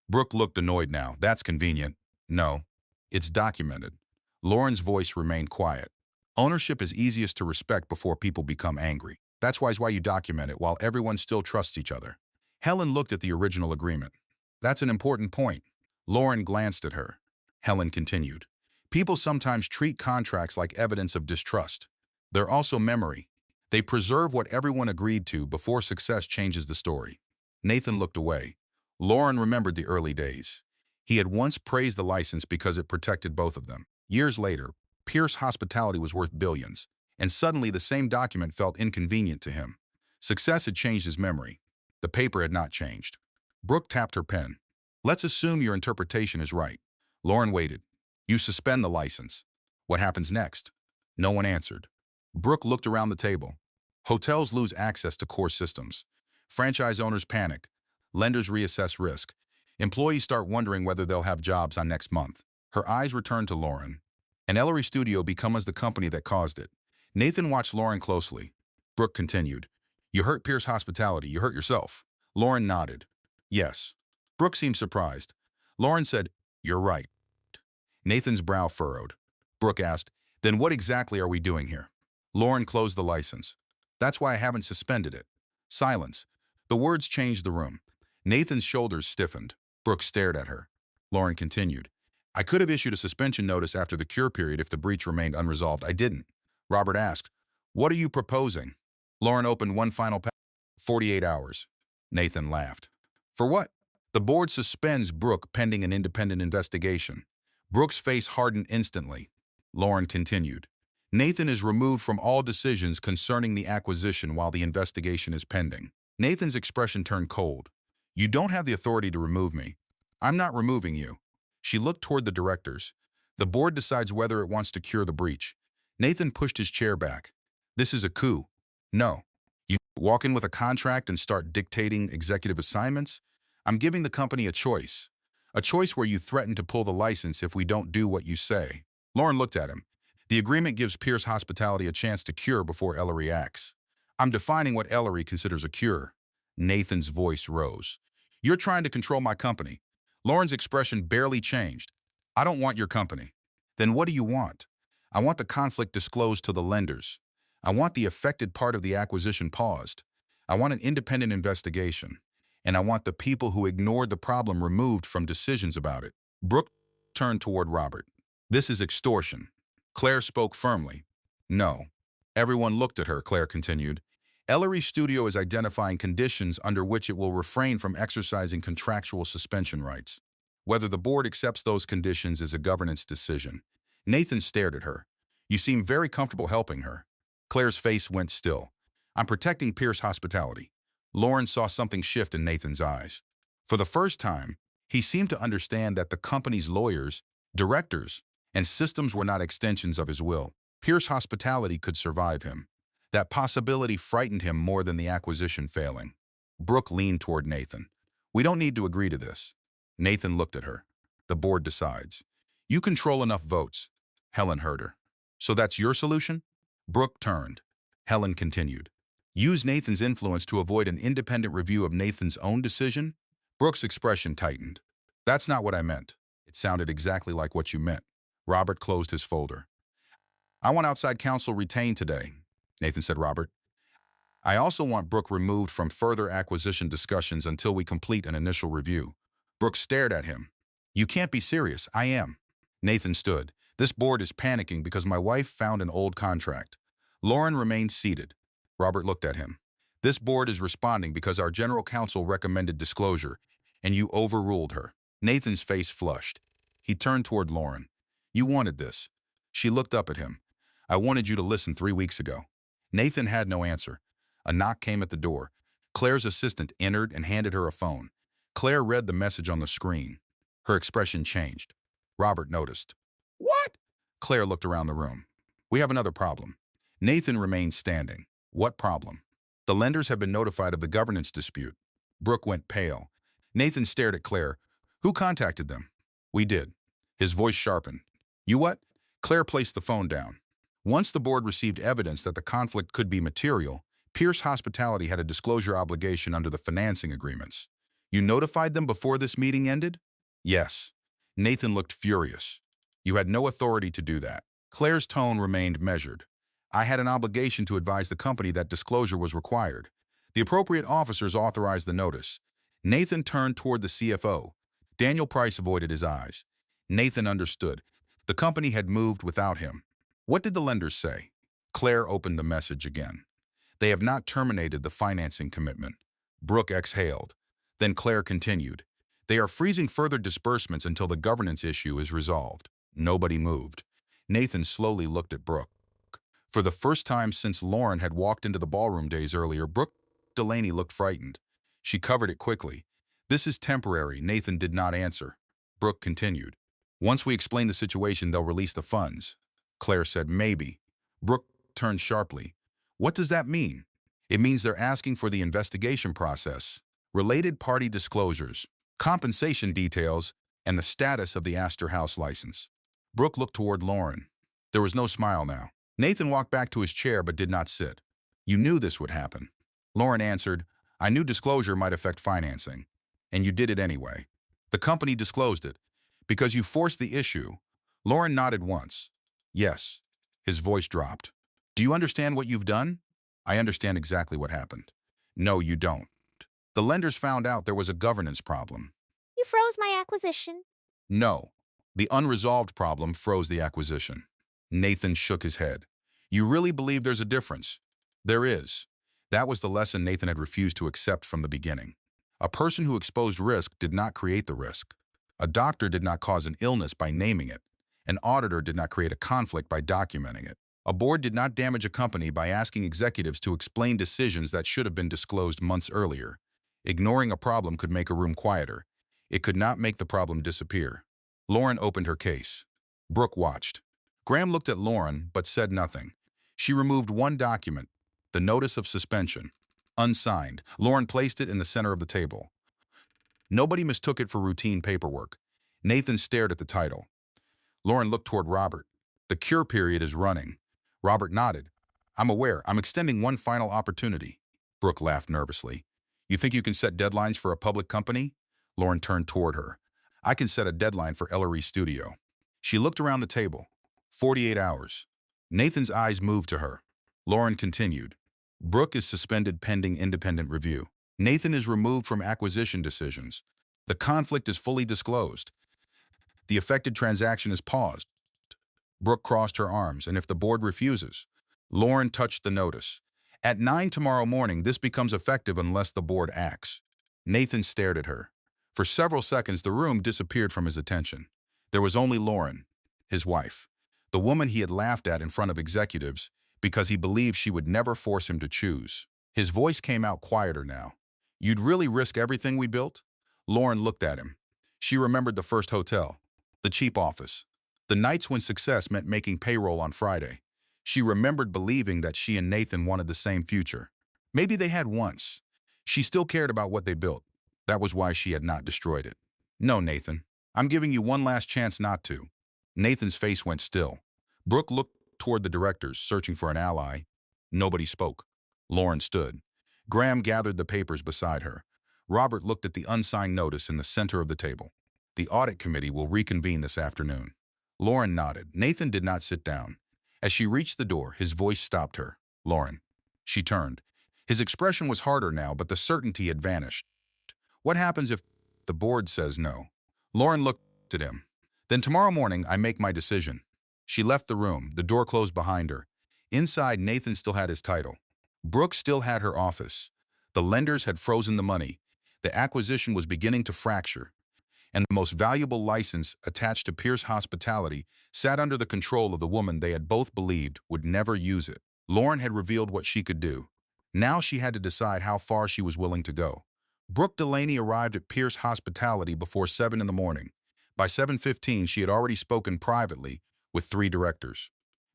Brooke looked annoyed now. "That's convenient." "No, it's documented." Lauren's voice remained quiet. "Ownership is easiest to respect before people become angry. That's why you document it while everyone still trusts each other." Helen looked at the original agreement. "That's an important point." Lauren glanced at her. Helen continued. "People sometimes treat contracts like evidence of distrust. They're also memory. They preserve what everyone agreed to before success changes the story." Nathan looked away. Lauren remembered the early days. He had once praised the license because it protected both of them. Years later, Pierce Hospitality was worth billions, and suddenly the same document felt inconvenient to him. Success had changed his memory. The paper had not changed. Brooke tapped her pen. "Let's assume your interpretation is right." Lauren waited. "You suspend the license. What happens next?" No one answered. Brooke looked around the table. Hotels lose access to core systems. Franchise owners panic. Lenders reassess risk. Employees start wondering whether they'll have jobs on next month. Her eyes returned to Lauren. And Ellery Studio becomes the company that caused it. Nathan watched Lauren closely. Brooke continued. "You hurt Pierce Hospitality. You hurt yourself." Lauren nodded. Yes. Brooke seemed surprised. Lauren said, "You're right." Nathan's brow furrowed. Brooke asked, "Then what exactly are we doing here?" Lauren closed the license. "That's why I haven't suspended it." Silence. The words changed the room. Nathan's shoulders stiffened. Brooke stared at her. Lauren continued, "I could have issued a suspension notice after the cure period if the breach remained unresolved. I didn't." Robert asked, "What are you proposing?" Lauren opened one final 48 hours. Nathan laughed. "For what?" "The board suspends Brooke pending an independent investigation." Brooke's face hardened instantly. Lauren continued, "Nathan is removed from all decisions concerning the acquisition while the investigation is pending." Nathan's expression turned cold. "You don't have the authority to remove me. I'm not removing you." She looked toward the directors. "The board decides whether it wants to cure the breach." Nathan pushed his chair back. "This is a coup." "No. You walk in with a contract and start dictating executive assignments? I'm giving the company a choice. A choice where you threaten to pull the license if we don't do what you say." Lauren looked at him. "The agreement gives Pierce Hospitality a chance to cure before Ellery acts. I'm defining what Ellery considers a cure." Nathan's voice rose. "You're trying to control my company." Lauren's expression barely changed. "I don't want your company." "Then what do you want?" "I want the conflict disclosed to the lenders. I want the affected part of the acquisition paused. I want an independent investigation. And I want the people who ignored the problem removed from decisions about it." Brooke turned toward Robert. "This is extortion." Claire spoke firmly. "No." Everyone looked at her, Claire continued. "Ellery Studio is identifying conditions under which it will refrain from exercising contractual suspension rights. Whether the board accepts those conditions is a governance decision." Nathan stared at her. "You seem very comfortable helping her." Claire's face went still. "I'm protecting Pierce Hospitality." Lauren saw something shift in Nathan's eyes. For the first time, he seemed to understand that the company's lawyers, directors, and systems were not extensions of his will. Pierce Hospitality could survive him. That possibility frightened him more than the acquisition failing. Brooke leaned toward Nathan. "We don't need to agree to this." Nathan looked at her. "The board decides. You control enough votes." Helen heard her. "So that's your solution?" Brooke turned. Helen continued, "Use Nathan's influence to avoid an independent review of Nathan's own decision?" Brooke's expression tightened. "That's not what I meant." It sounded exactly like what you meant. Robert closed his folder. "I want outside counsel retained today," Nathan said. "Robert, I also want Brooke removed from further acquisition discussions until we complete an initial review." Brooke stared at him. "You can't be serious." "I am." Nathan stood. "This board is panicking because my wife found an old contract." Lauren remained seated. Robert looked at him. "This board is responding because our general counsel recommended disclosure, and you overruled her." Nathan's face flushed. He turned toward Lauren. "You wanted this." She looked up at him. "I wanted you to listen 3 weeks ago." Nathan had no answer. A knock came at the door. Claire's assistant entered and handed her a phone. Claire read the message on the screen. Her expression changed. Robert noticed. "What?" Claire looked around the room. "We have another problem." Nathan remained standing. "What problem?" "The lenders have been notified of the governance dispute." Brooke went pale. Nathan stared at Claire. "Who contacted them?" "We did." His voice sharpened. "You what?" Claire placed the phone down. "Once the board received evidence that the conflict could be material, Pierce Hospitality had a disclosure obligation under the financing agreements. You notified them before this meeting ended?" "Yes." Nathan looked furious. "You had no authority to do that." Claire's tone remained measured. "I had an obligation to advise the company that disclosure was required. The appropriate officers authorized the notice." Nathan turned toward the CFO. Daniel Price avoided his eyes. Nathan understood. The company had moved without him. "What did the lenders say?" Claire opened the message again. "They have not terminated the financing commitment." Brooke exhaled. Then Claire continued. "They are freezing further disbursements until the governance issue is resolved." Nobody moved. Nathan slowly looked at Brooke. For the first time since Lauren had walked into the ballroom days earlier, Brooke Delaney looked frightened. She covered it quickly. "This is temporary." Nathan did not answer. Brooke continued. "Once we explain the situation, they'll release the funds." Claire said, "Maybe." Brooke turned sharply. "What does that mean?" "It means they're asking for the investigation process, related party disclosures, compensation details, and the status of the Aster House license." Brooke looked toward Lauren. There was no smile now. Nathan walked back to his chair but did not sit. "You knew this would happen." Lauren answered, "I knew disclosure might affect financing." And you did it anyway. The company disclosed it. Because you forced the issue. Lauren nodded once. Yes. His voice dropped. Do you understand what you've done? I understand exactly what happened. No, you don't. The lenders found out there was a governance problem. You froze my acquisition. No. The unresolved problem froze the acquisition. Nathan shook his head. You really believe there's a difference? There is. That was the lesson Nathan had refused to accept from the beginning. A person who exposed risk did not create the risk. A doctor did not cause an illness by naming it. An auditor did not create a conflict by documenting it. A board did not damage a company by asking executives to explain decisions that should have been disclosed months earlier. Ignoring a problem could make a room quieter. It could not make the problem disappear. Lauren opened her case. Brooke watched. Graham looked at Lauren but said nothing. She removed one document, the notice of suspension. Unsigned, Lauren placed it in the center of the table. Nobody mistook it for routine paperwork. Nathan stared at the title. Lauren looked toward Robert. The cure period is running. Robert nodded. I'm aware. I'm extending one final opportunity. Brooke laughed nervously. You think you can set deadlines for a public company? Lauren turned toward her. I can set a deadline for Ellery Studio. She looked around the table. 48 hours. Nathan's eyes moved to her. Lauren continued. Brooke is suspended pending independent review. Nathan is removed from acquisition decisions. The conflict is fully disclosed. The affected transaction is paused. Brooke crossed her arms, and if the board refuses, Lauren touched the notice. At 9 tomorrow morning, this becomes effective unless the board acts. Nathan stared at her. For several seconds, the room disappeared from his attention. There was only Lauren, his wife, the woman he had laughed at in front of executives because he believed she would never force him to choose. His voice came out quieter now. You'd really risk everything we built? Lauren looked at him. She remembered the first hotel, the cheap office, the nights when success meant making payroll on Friday. She remembered believing that she and Nathan wanted the same future. Maybe they had once. She still cared about what they built. That was why she had not destroyed it. No, Nathan. I'm giving you one last chance not to. Nathan's face went still. Brooke looked toward the directors, searching for an ally. Nobody spoke. Lauren stood. Graham gathered the papers beside her. Robert looked at the unsigned notice in the center of the table. The audit committee will reconvene this afternoon. Lauren nodded. Nathan did not sit down. As she reached the door, his voice stopped her. Lauren. She turned. His expression was harder now, but the certainty had vanished. What happens if the board says no? Lauren looked at him. Then tomorrow morning, I make my decision. She left the room, the door closed behind her. Inside, Nathan still had his title. Brooke still had her office. The lenders had frozen the money. The acquisition was beginning to fracture. And the most valuable license attached to Pierce Hospitality sat under the control of the woman they had both believed would never use it. Lauren had revealed what she could do. Now she had to decide how far she was willing to go. Brooke Delaney arrived at Pierce Hospitality before 7 in the morning. By 7:15, she had already spoken privately with 3 directors.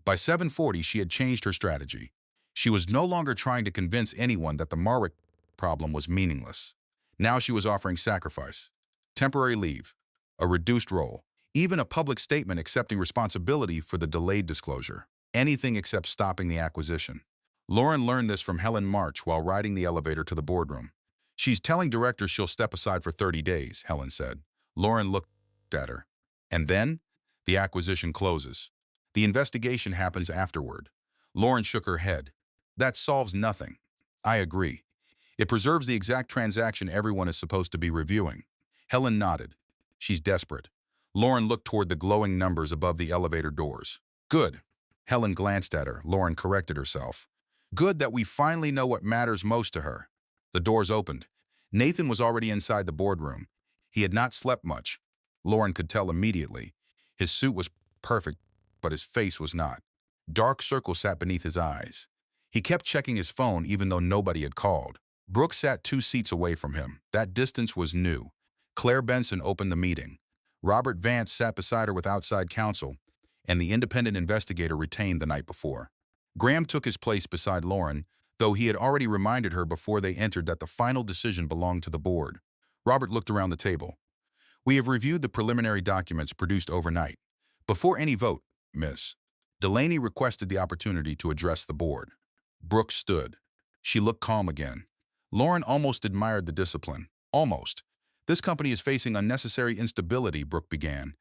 By 7:40, she had changed her strategy. She was no longer trying to convince anyone that the Marwick problem was meaningless. Now she was offering sacrifice, temporary leave, a reduced role, even a public statement accepting responsibility for the delayed disclosure. Anything except stopping the acquisition. Lauren learned this from Helen March while riding the elevator to the boardroom. She's telling directors she'll step aside for 30 days, Helen said. Lauren looked at her. And then, the acquisition closes. The investigation happens afterward. Lauren shook her head. That solves nothing. I agree. It preserves the exact transaction everyone is supposed to be reviewing. Helen nodded. She's desperate. Lauren looked toward the glowing numbers above the elevator doors. Good. Helen glanced at her. Lauren corrected herself. Good that we finally know what matters most to her. The doors opened. Nathan was already inside the boardroom. He had not slept much. Lauren could tell immediately. His suit was perfect, but his face was not. Dark circles sat beneath his eyes. He kept checking his phone even though nobody had called. Brooke sat 2 seats away from him. That distance was new. Claire Benson opened the meeting. Robert Vance sat beside her with outside counsel, and the independent investigator retained the night before. Graham took his place beside Lauren, though he had already reminded her before they entered that the final decision belonged to the board. Robert looked around the table. We have reviewed the preliminary documents produced overnight. Before any vote, Miss Delaney requested the opportunity to address the board. Brooke stood. She looked calm again. Lauren almost admired the discipline. Almost. This company is facing unnecessary instability, Brooke began.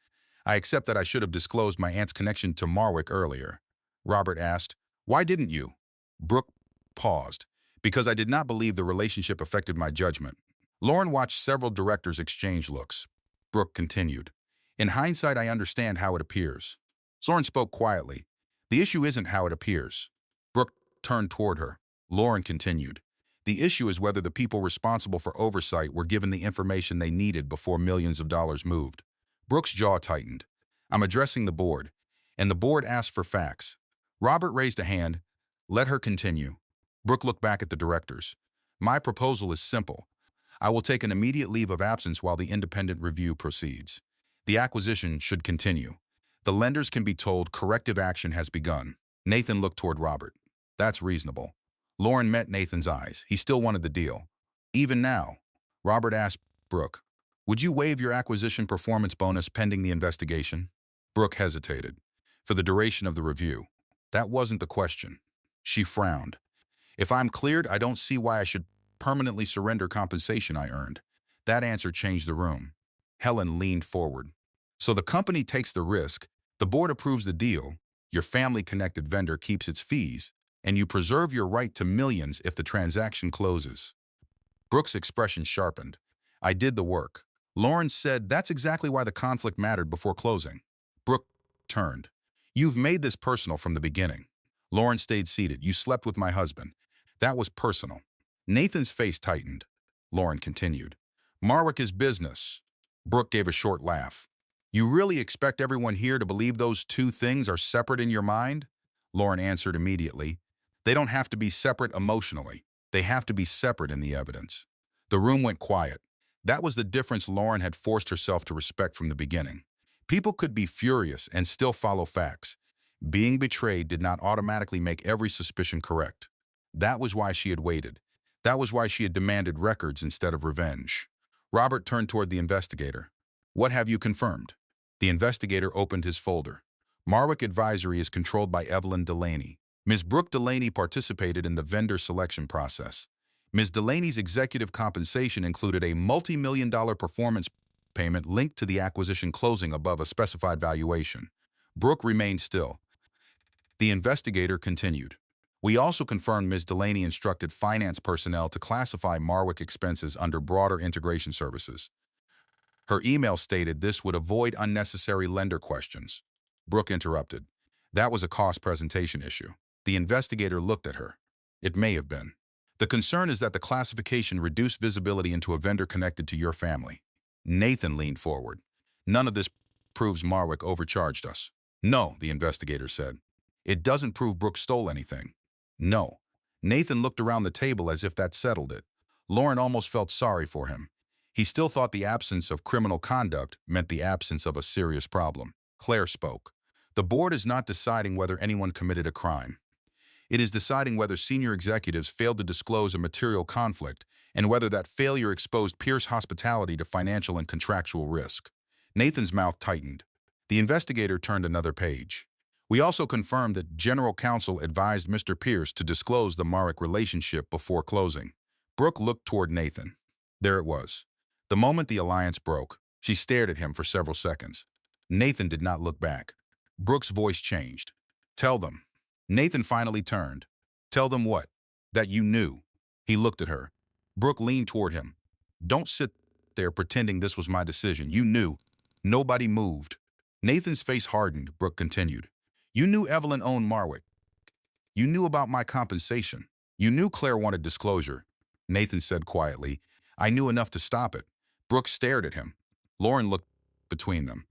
I accept that I should have disclosed my aunt's connection to Marwick earlier. Robert asked, why didn't you? Brooke paused. Because I did not believe the relationship affected my judgment. Lauren watched several directors exchange looks. Brooke continued. In hindsight, I understand how it appears. Lauren spoke quietly. The issue isn't how it appears. Brooke turned toward her. Lauren continued. The issue is whether the people responsible for oversight were given the information they needed before millions of dollars moved. Brooke's jaw tightened. I'm addressing the board, and the board asked for facts. Robert raised a hand. Let her continue. Brooke looked back at the directors. My proposal is simple. I will take an immediate leave of absence while the independent review proceeds. The acquisition should continue. The lenders can be told corrective action has begun. Nathan looked toward Robert. That's reasonable. Lauren met Nathan's eyes. He still wanted the deal. Even now, Robert asked Brooke, would you waive your acquisition performance bonus pending the investigation? Brooke hesitated. For the duration of the review. That wasn't the question. She frowned. If I'm cleared, I don't see why I should permanently surrender compensation I earned. That answer changed the room. Helen leaned forward. So the company takes the risk, the board approves the deal, your family-connected vendor keeps its fees, and you preserve your right to millions if the transaction closes. Brooke's expression sharpened. I did the work. Lauren said that's exactly why the conflict mattered before closing. Brooke turned. You've made this personal from the beginning. Lauren stayed seated. You slept with my husband. That was personal. Nathan's face tightened. Lauren continued. Marwick is business. Brooke gave a short laugh. You really expect everyone here to believe those two things are separate in your mind? Lauren answered immediately. They don't have to be separate emotionally. They have to be separate in the evidence. The room went quiet. That was the difference Lauren had forced herself to respect from the beginning. People could be furious and still follow facts. Being betrayed did not automatically make every suspicion correct. That was why she had waited. That was why she had demanded records instead of revenge. Robert turned toward the investigator. What have you confirmed? The investigator opened his folder. Marwick Advisory is controlled by Brooke Delaney. Ms. Brooke Delaney participated in the vendor selection process. Ms. Delaney's executive compensation included a multi-million-dollar performance payment linked to the acquisition closing above a specified valuation. Brooke remained still. The investigator continued. We also confirmed Ms. Delaney instructed finance personnel to classify Marwick expenses under broader integration services. Her email stated this would avoid unnecessary lender questions. Brooke interrupted. That was a cost presentation issue. The investigator looked at her. It may have been. The concern is that the classification reduced visibility into a vendor connected to your family. Nathan leaned forward. None of this proves Marwick overcharged us. No, the investigator said. It doesn't prove Brooke stole anything. No. Nathan looked around the table as if that settled it. Lauren almost felt sorry for him. He still thought the absence of criminal conduct meant the absence of a serious problem. Claire spoke. The board is not deciding whether anyone committed a crime. It is deciding whether senior executives failed to disclose a material conflict and whether that failure exposed Pierce Hospitality to financial and contractual risk. Nathan's mouth tightened. The investigator turned another page. We also confirmed that General Counsel advised Mr. Pierce to disclose the Marwick relationship before closing. Brooke looked toward Nathan. There it was. The moment the alliance broke, she stared at him for several seconds. Nathan did not look back. Brooke's voice changed. Tell them. Nathan finally turned. Tell them what? That you knew. He looked at her. Brooke leaned toward him. Don't sit there pretending this was my decision. You knew. Nobody moved. Nathan's face hardened. Brooke continued. You knew Evelyn owned Marwick. You knew about my compensation. You knew Claire wanted disclosure. Nathan said quietly, I knew enough to stop it. Brooke stared at him. Lauren looked between them.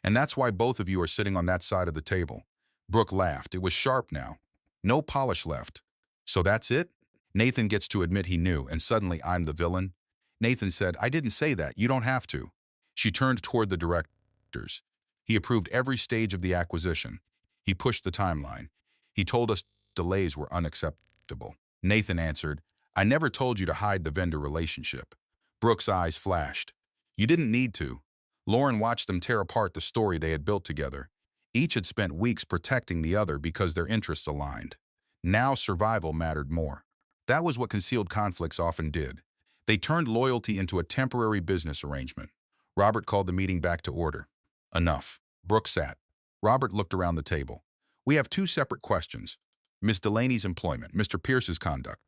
And that's why both of you are sitting on that side of the table. Brooke laughed. It was sharp now. No polish left. So that's it? Nathan gets to admit he knew, and suddenly I'm the villain. Nathan said, I didn't say that. You don't have to. She turned toward the directors. He approved every stage of the acquisition. He pushed the timeline. He told us delays were unacceptable. Nathan answered, I never told you to hide the vendor relationship. Brooke's eyes flashed. You didn't need to. Lauren watched them tear apart the story they had built together. Each had spent weeks protecting the other because their interests aligned. Now survival mattered more. That was what concealed conflicts often did. They turned loyalty into a temporary business arrangement. Robert called the meeting back to order. Enough. Brooke sat. Robert looked around the table. We have two separate questions. Miss Delaney's employment, Mr. Pierce's conduct.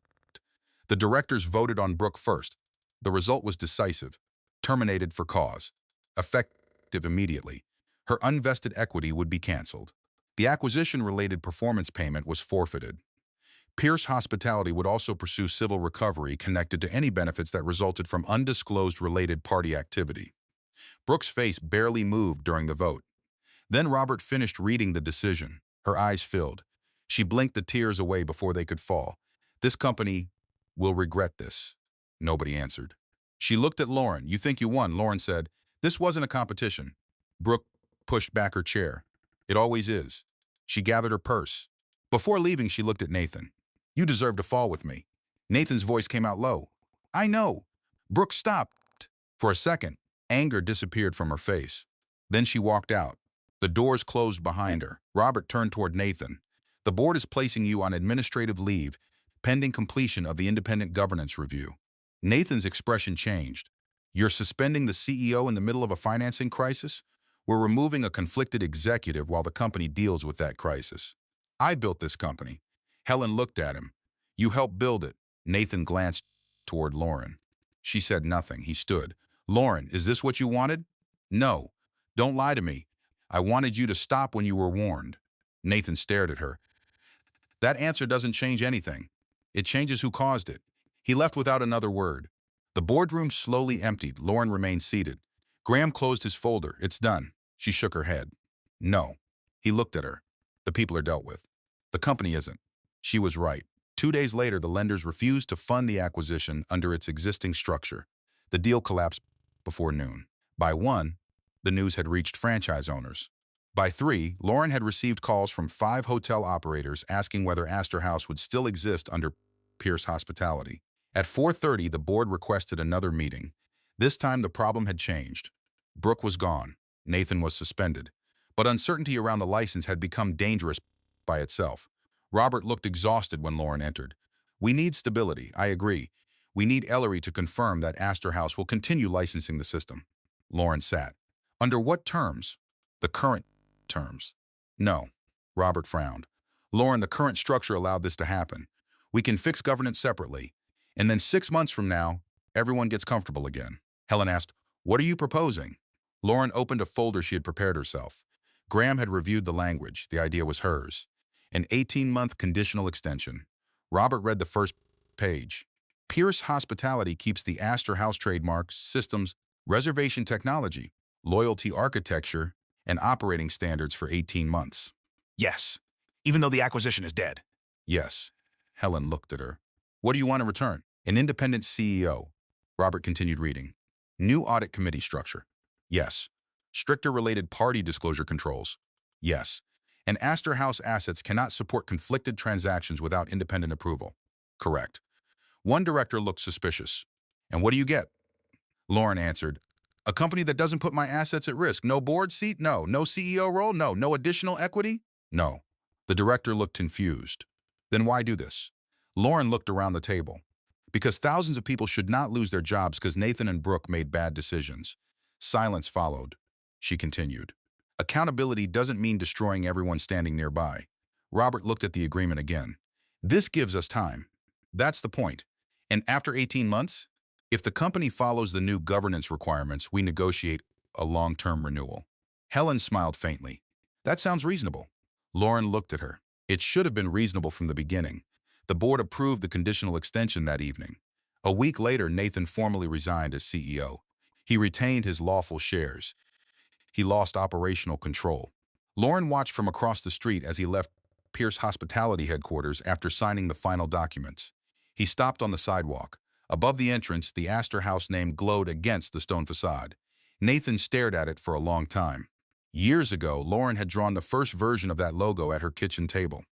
The directors voted on Brooke first. The result was decisive. Terminated for cause. Effective immediately. Her unvested equity would be canceled. The acquisition-related performance payment was forfeited. Pierce Hospitality would also pursue civil recovery connected to any benefits that resulted from undisclosed related party activity. Brooke's face barely moved during the vote. Then Robert finished reading the decision. Her eyes filled. She blinked the tears away before they could fall. This company will regret this. Nobody answered. She looked at Lauren. You think you won, Lauren said. This wasn't a competition. Brooke pushed back her chair. It always is. She gathered her purse. Before leaving, she looked at Nathan. You deserve to fall with me. Nathan's voice came out low. I know. Brooke stopped. For a second, anger disappeared from her face. Then she walked out. The doors closed behind her. Robert turned toward Nathan. The board is placing you on administrative leave, pending completion of the independent governance review. Nathan's expression changed. You're suspending the CEO in the middle of a financing crisis? We're removing a conflicted executive while the company deals with that crisis. I built this company. Helen looked at him. You helped build it. Nathan glanced toward Lauren. She said nothing. He stood. Lauren, is this what you wanted? No. Don't lie to me. I wanted you to stop when you were warned. Nathan stared at her. That answer doesn't change anything. It changes who caused it. He left without another word. The boardroom slowly emptied. Lauren remained seated. Graham closed his folder. It's done. She shook her head. No. He looked at her. The people are dealt with. The company isn't. She was right. 2 days later, the lenders refused to fund the acquisition under its existing structure. The deal collapsed before noon. By 1, the news had reached franchise owners. By 3, Lauren had received calls from 5 hotel operators asking whether Aster House would still exist under Pierce Hospitality. At 4:30, the board requested another meeting. This time, the problem had changed. Brooke was gone. Nathan was suspended. But uncertainty around the license had become dangerous by itself. Robert looked exhausted when Lauren entered. We need stability, I agree. We need Ellery to confirm that Aster House will continue licensing the system. Lauren sat. Under what terms? The current terms. No. Robert frowned. Lauren, the current structure allowed this to happen. We can fix governance separately. And then 6 months from now, everyone gets comfortable again. Helen asked, what are you proposing? Lauren opened a folder she had prepared herself. Graham had reviewed the language. The idea was hers. An 18-month conditional extension. Robert read the first page. Pierce Hospitality keeps the Aster House trademarks, systems, reservation technology, loyalty architecture, and operating standards for 18 months. Yes, even though the acquisition is dead. Yes. Helen looked at her. What do you want in return? An independent CEO. Robert continued reading. New audit committee structure. Yes. Stricter related party disclosure controls. Yes. And Aster House assets cannot support conflicted transactions without independent approval. Correct. One director looked suspicious. And what do you get? Lauren answered, a company that doesn't put my assets at risk. No board seat? No. No CEO role? No. No additional equity? No. The director looked confused. Then why do this? Lauren looked around the table. Because thousands of people should not lose their jobs because Nathan and Brooke made bad decisions. Silence followed. She continued. Accountability doesn't mean destroying everyone standing nearby. Robert looked at the agreement again. This gives us time. That's the point. And after 18 months, if the company follows the new governance requirements, we negotiate a long-term renewal. Helen smiled faintly. That sounds reasonable. Lauren looked at her. It should have been reasonable from the beginning. The board approved the conditional extension that evening. A week later, Nathan formally resigned as CEO. He retained his lawful shares. He lost operational control. Lauren watched from across the street as he left Pierce Hospitality headquarters after signing the final documents. He stopped on the sidewalk. Above the entrance, the Aster House name glowed against the stone facade. Nathan stared at it for a long time. Years ago, Lauren had drawn the first version of that logo at her kitchen table.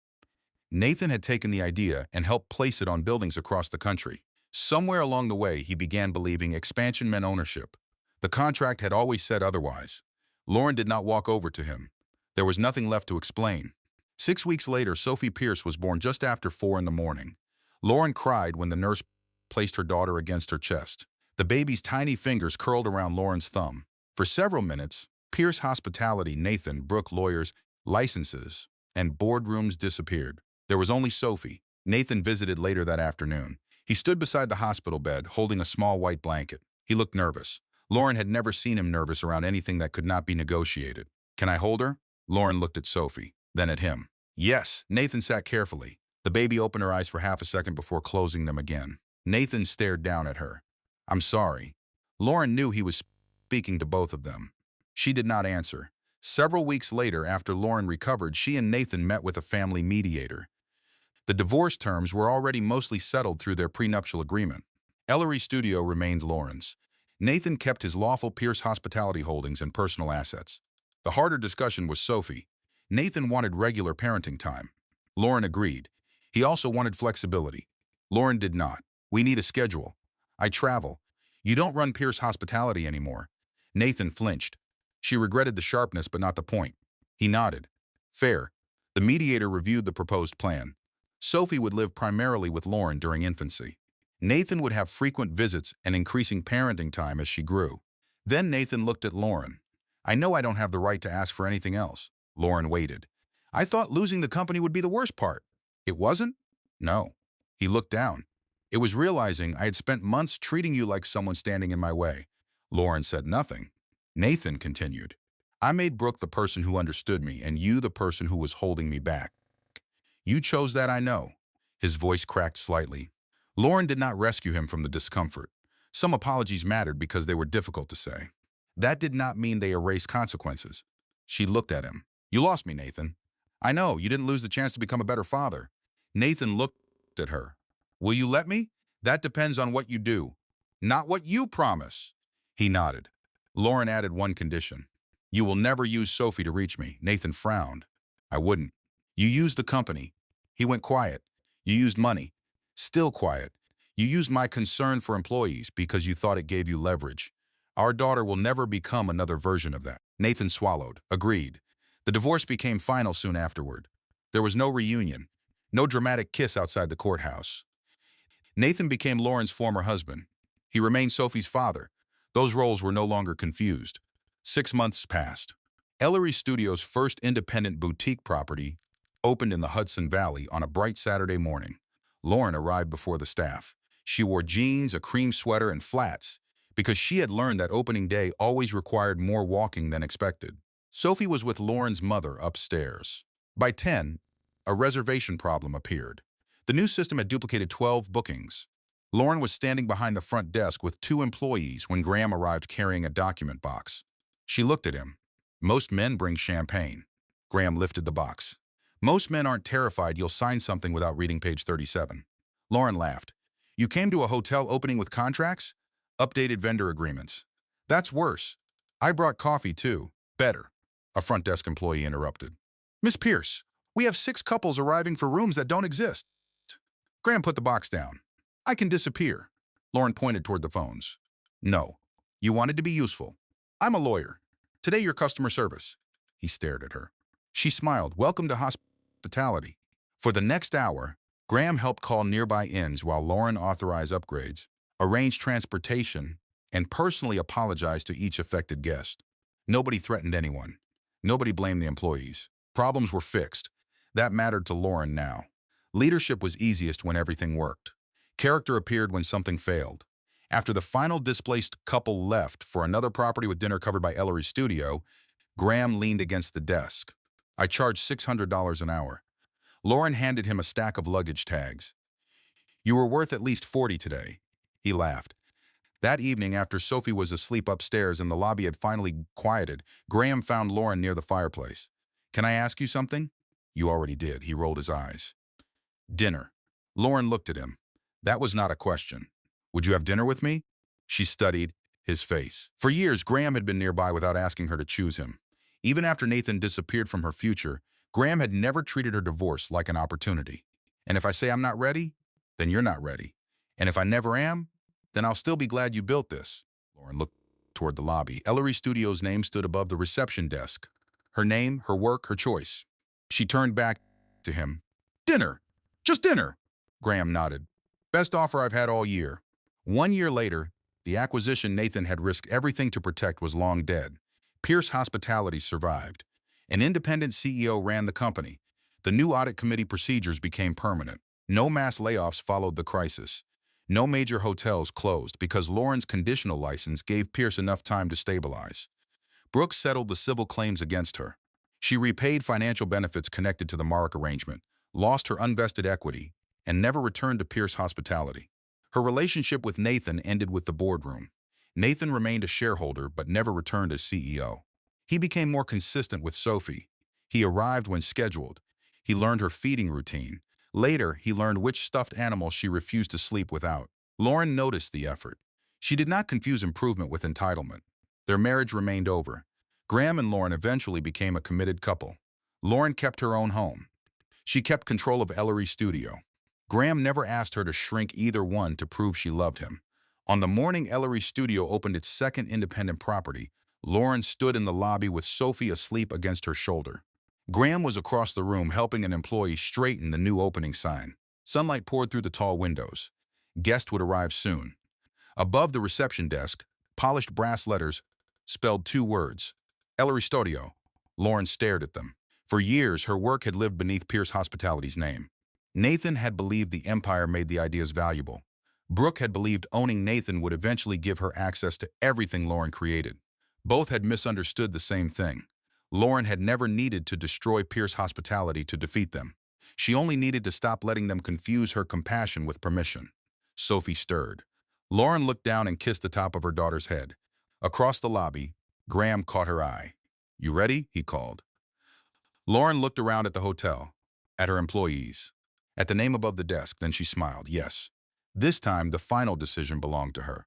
Nathan had taken the idea and helped place it on buildings across the country. Somewhere along the way, he began believing expansion meant ownership. The contract had always said otherwise. Lauren did not walk over to him. There was nothing left to explain. 6 weeks later, Sophie Pierce was born just after 4 in the morning. Lauren cried when the nurse placed her daughter against her chest. The baby's tiny fingers curled around Lauren's thumb. For several minutes, Pierce Hospitality, Nathan, Brooke lawyers, licenses, and boardrooms disappeared. There was only Sophie. Nathan visited later that afternoon. He stood beside the hospital bed, holding a small white blanket. He looked nervous. Lauren had never seen him nervous around anything that could not be negotiated. "Can I hold her?" Lauren looked at Sophie, then at him. "Yes." Nathan sat carefully. The baby opened her eyes for half a second before closing them again. Nathan stared down at her. "I'm sorry." Lauren knew he was speaking to both of them. She did not answer. Several weeks later, after Lauren recovered, she and Nathan met with a family mediator. The divorce terms were already mostly settled through their prenuptial agreement. Ellery Studio remained Lauren's. Nathan kept his lawful Pierce Hospitality holdings and personal assets. The harder discussion was Sophie. Nathan wanted regular parenting time. Lauren agreed. He also wanted flexibility. Lauren did not. "We need a schedule. I travel. You don't run Pierce Hospitality anymore." Nathan flinched. She regretted the sharpness but not the point. He nodded. "Fair." The mediator reviewed the proposed plan. Sophie would live primarily with Lauren during infancy. Nathan would have frequent visits and increasing parenting time as she grew. Then Nathan looked at Lauren. "I know I don't have the right to ask for anything else." Lauren waited. "I thought losing the company would be the worst part." "It wasn't?" "No." He looked down. "It was realizing I had spent months treating you like someone standing in my way." Lauren said nothing. Nathan continued. "I made Brooke the person who understood me and you the person who was holding me back. You chose that, I know." His voice cracked slightly. Lauren did not rescue him from the discomfort. Some apologies mattered because they were difficult to say. That did not mean they erased consequences. She looked at him. "You lost me, Nathan." "I know, you didn't lose the chance to become a better father." Nathan looked at her. "Will you let me?" "That depends on what you do, not what you promise." He nodded. Lauren added one condition. "You will never use Sophie to reach me." Nathan frowned. "I wouldn't." "You used the company." He went quiet. "You used money." Still quiet. "You used my concern for employees because you thought it gave you leverage. Our daughter will never become another version of that." Nathan swallowed. Agreed. The divorce became final soon afterward. There was no reunion, no dramatic kiss outside the courthouse. Nathan became Lauren's former husband. He remained Sophie's father. Those roles were no longer confused. 6 months passed. Ellery Studio's first independent boutique property opened in the Hudson Valley on a bright Saturday morning. Lauren arrived before the staff. She wore jeans, a cream sweater, and flats because she had learned that opening day always required more walking than expected. Sophie was with Lauren's mother upstairs. By 10, a reservation problem appeared. The new system had duplicated 12 bookings. Lauren was standing behind the front desk with 2 employees when Graham arrived carrying a document box. She looked at him. "Most men bring champagne." Graham lifted the box. "Most men aren't terrified you'll sign something without reading page 37. Lauren laughed. "You came to a hotel opening with contracts? Updated vendor agreements. That's worse. I brought coffee too. Better." A front desk employee interrupted. "Miss Pierce, we have 6 couples arriving for rooms that don't exist." Graham put the box down. "I can disappear." Lauren pointed toward the phones. "No. You wanted to be useful. I'm a lawyer. Today your customer service." He stared at her. She smiled. "Welcome to hospitality." For the next hour, Graham helped call nearby inns while Lauren authorized upgrades, arranged transportation, and personally apologized to each affected guest. Nobody threatened anyone. Nobody blamed the employees. Problems were fixed. That mattered to Lauren now. Leadership was easiest when everything worked. Character appeared when something failed. After the final displaced couple left for another property with dinner covered by Ellery Studio, Graham leaned against the desk. "I charge $600 an hour." Lauren handed him a stack of luggage tags. "You were worth at least 40 today." He laughed. That evening, after Sophie was asleep upstairs and the lobby had finally quieted, Graham found Lauren near the fireplace. "Can I ask you something?" "You already did." He rolled his eyes. "Dinner." Lauren looked at him. That was not a question. "Would you have dinner with me?" She studied his face. For years, Graham had been nearby without asking her to choose him. Even after Nathan disappeared from her future, Graham had never treated her divorce like an opportunity. "And if I say I'm not ready, then you're not ready. And if I never am, then I'll still be glad you built this." Lauren looked toward the lobby. Ellery Studio's name stood above the reception desk. Her name, her work, her choice. She turned back to him. "Dinner. Just dinner." Graham nodded. Best offer I've had all year. 1 year later, the acquisition Nathan had risked everything to protect was long dead. Pierce Hospitality survived. An independent CEO ran the company. The new audit committee procedures became permanent. No mass layoffs followed the crisis. No major hotels closed because Lauren's conditional license gave Pierce enough time to stabilize. Brooke settled the civil claims against her. She repaid financial benefits connected to the Mark arrangement, lost her unvested equity, and never returned to Pierce Hospitality. Her relationship with Nathan ended with the boardroom. Nathan remained a shareholder but never returned as CEO. He became more consistent with Sophie. He arrived when scheduled. He learned her feeding routine. Later, he learned which stuffed animal she refused to sleep without. Lauren noticed the effort. She did not confuse improvement with entitlement. Their marriage remained over. Graham and Lauren eventually became a committed couple. Lauren kept her own home. She kept control of Ellery Studio. Graham never asked her to shrink either one to prove she loved him. On the morning Ellery Studio opened its second independent property, Lauren stood in the lobby with Sophie asleep against her shoulder. Graham was across the room helping an employee straighten the new opening sign. Sunlight poured through the tall windows. Guests would arrive soon. Above the reception desk, polished brass letters spelled two words, Ellery Studio. Lauren stared at them. For years, her work had lived beneath Pierce Hospitality's name. Nathan had believed the empire made the ideas valuable. Brooke had believed owning Nathan would eventually give her access to everything Lauren created. Both had misunderstood the same thing. Lauren had never needed to destroy Pierce Hospitality to defeat them. She only needed to stop letting them confuse her compassion with permission. Sophie stirred. Lauren looked down and kissed the top of her daughter's head. Across the lobby, Graham caught her eye. "You ready?" he called. Lauren looked around at the hotel, at her employees, at the name above the desk, then she smiled. Yes. This time, the final decision belonged to her.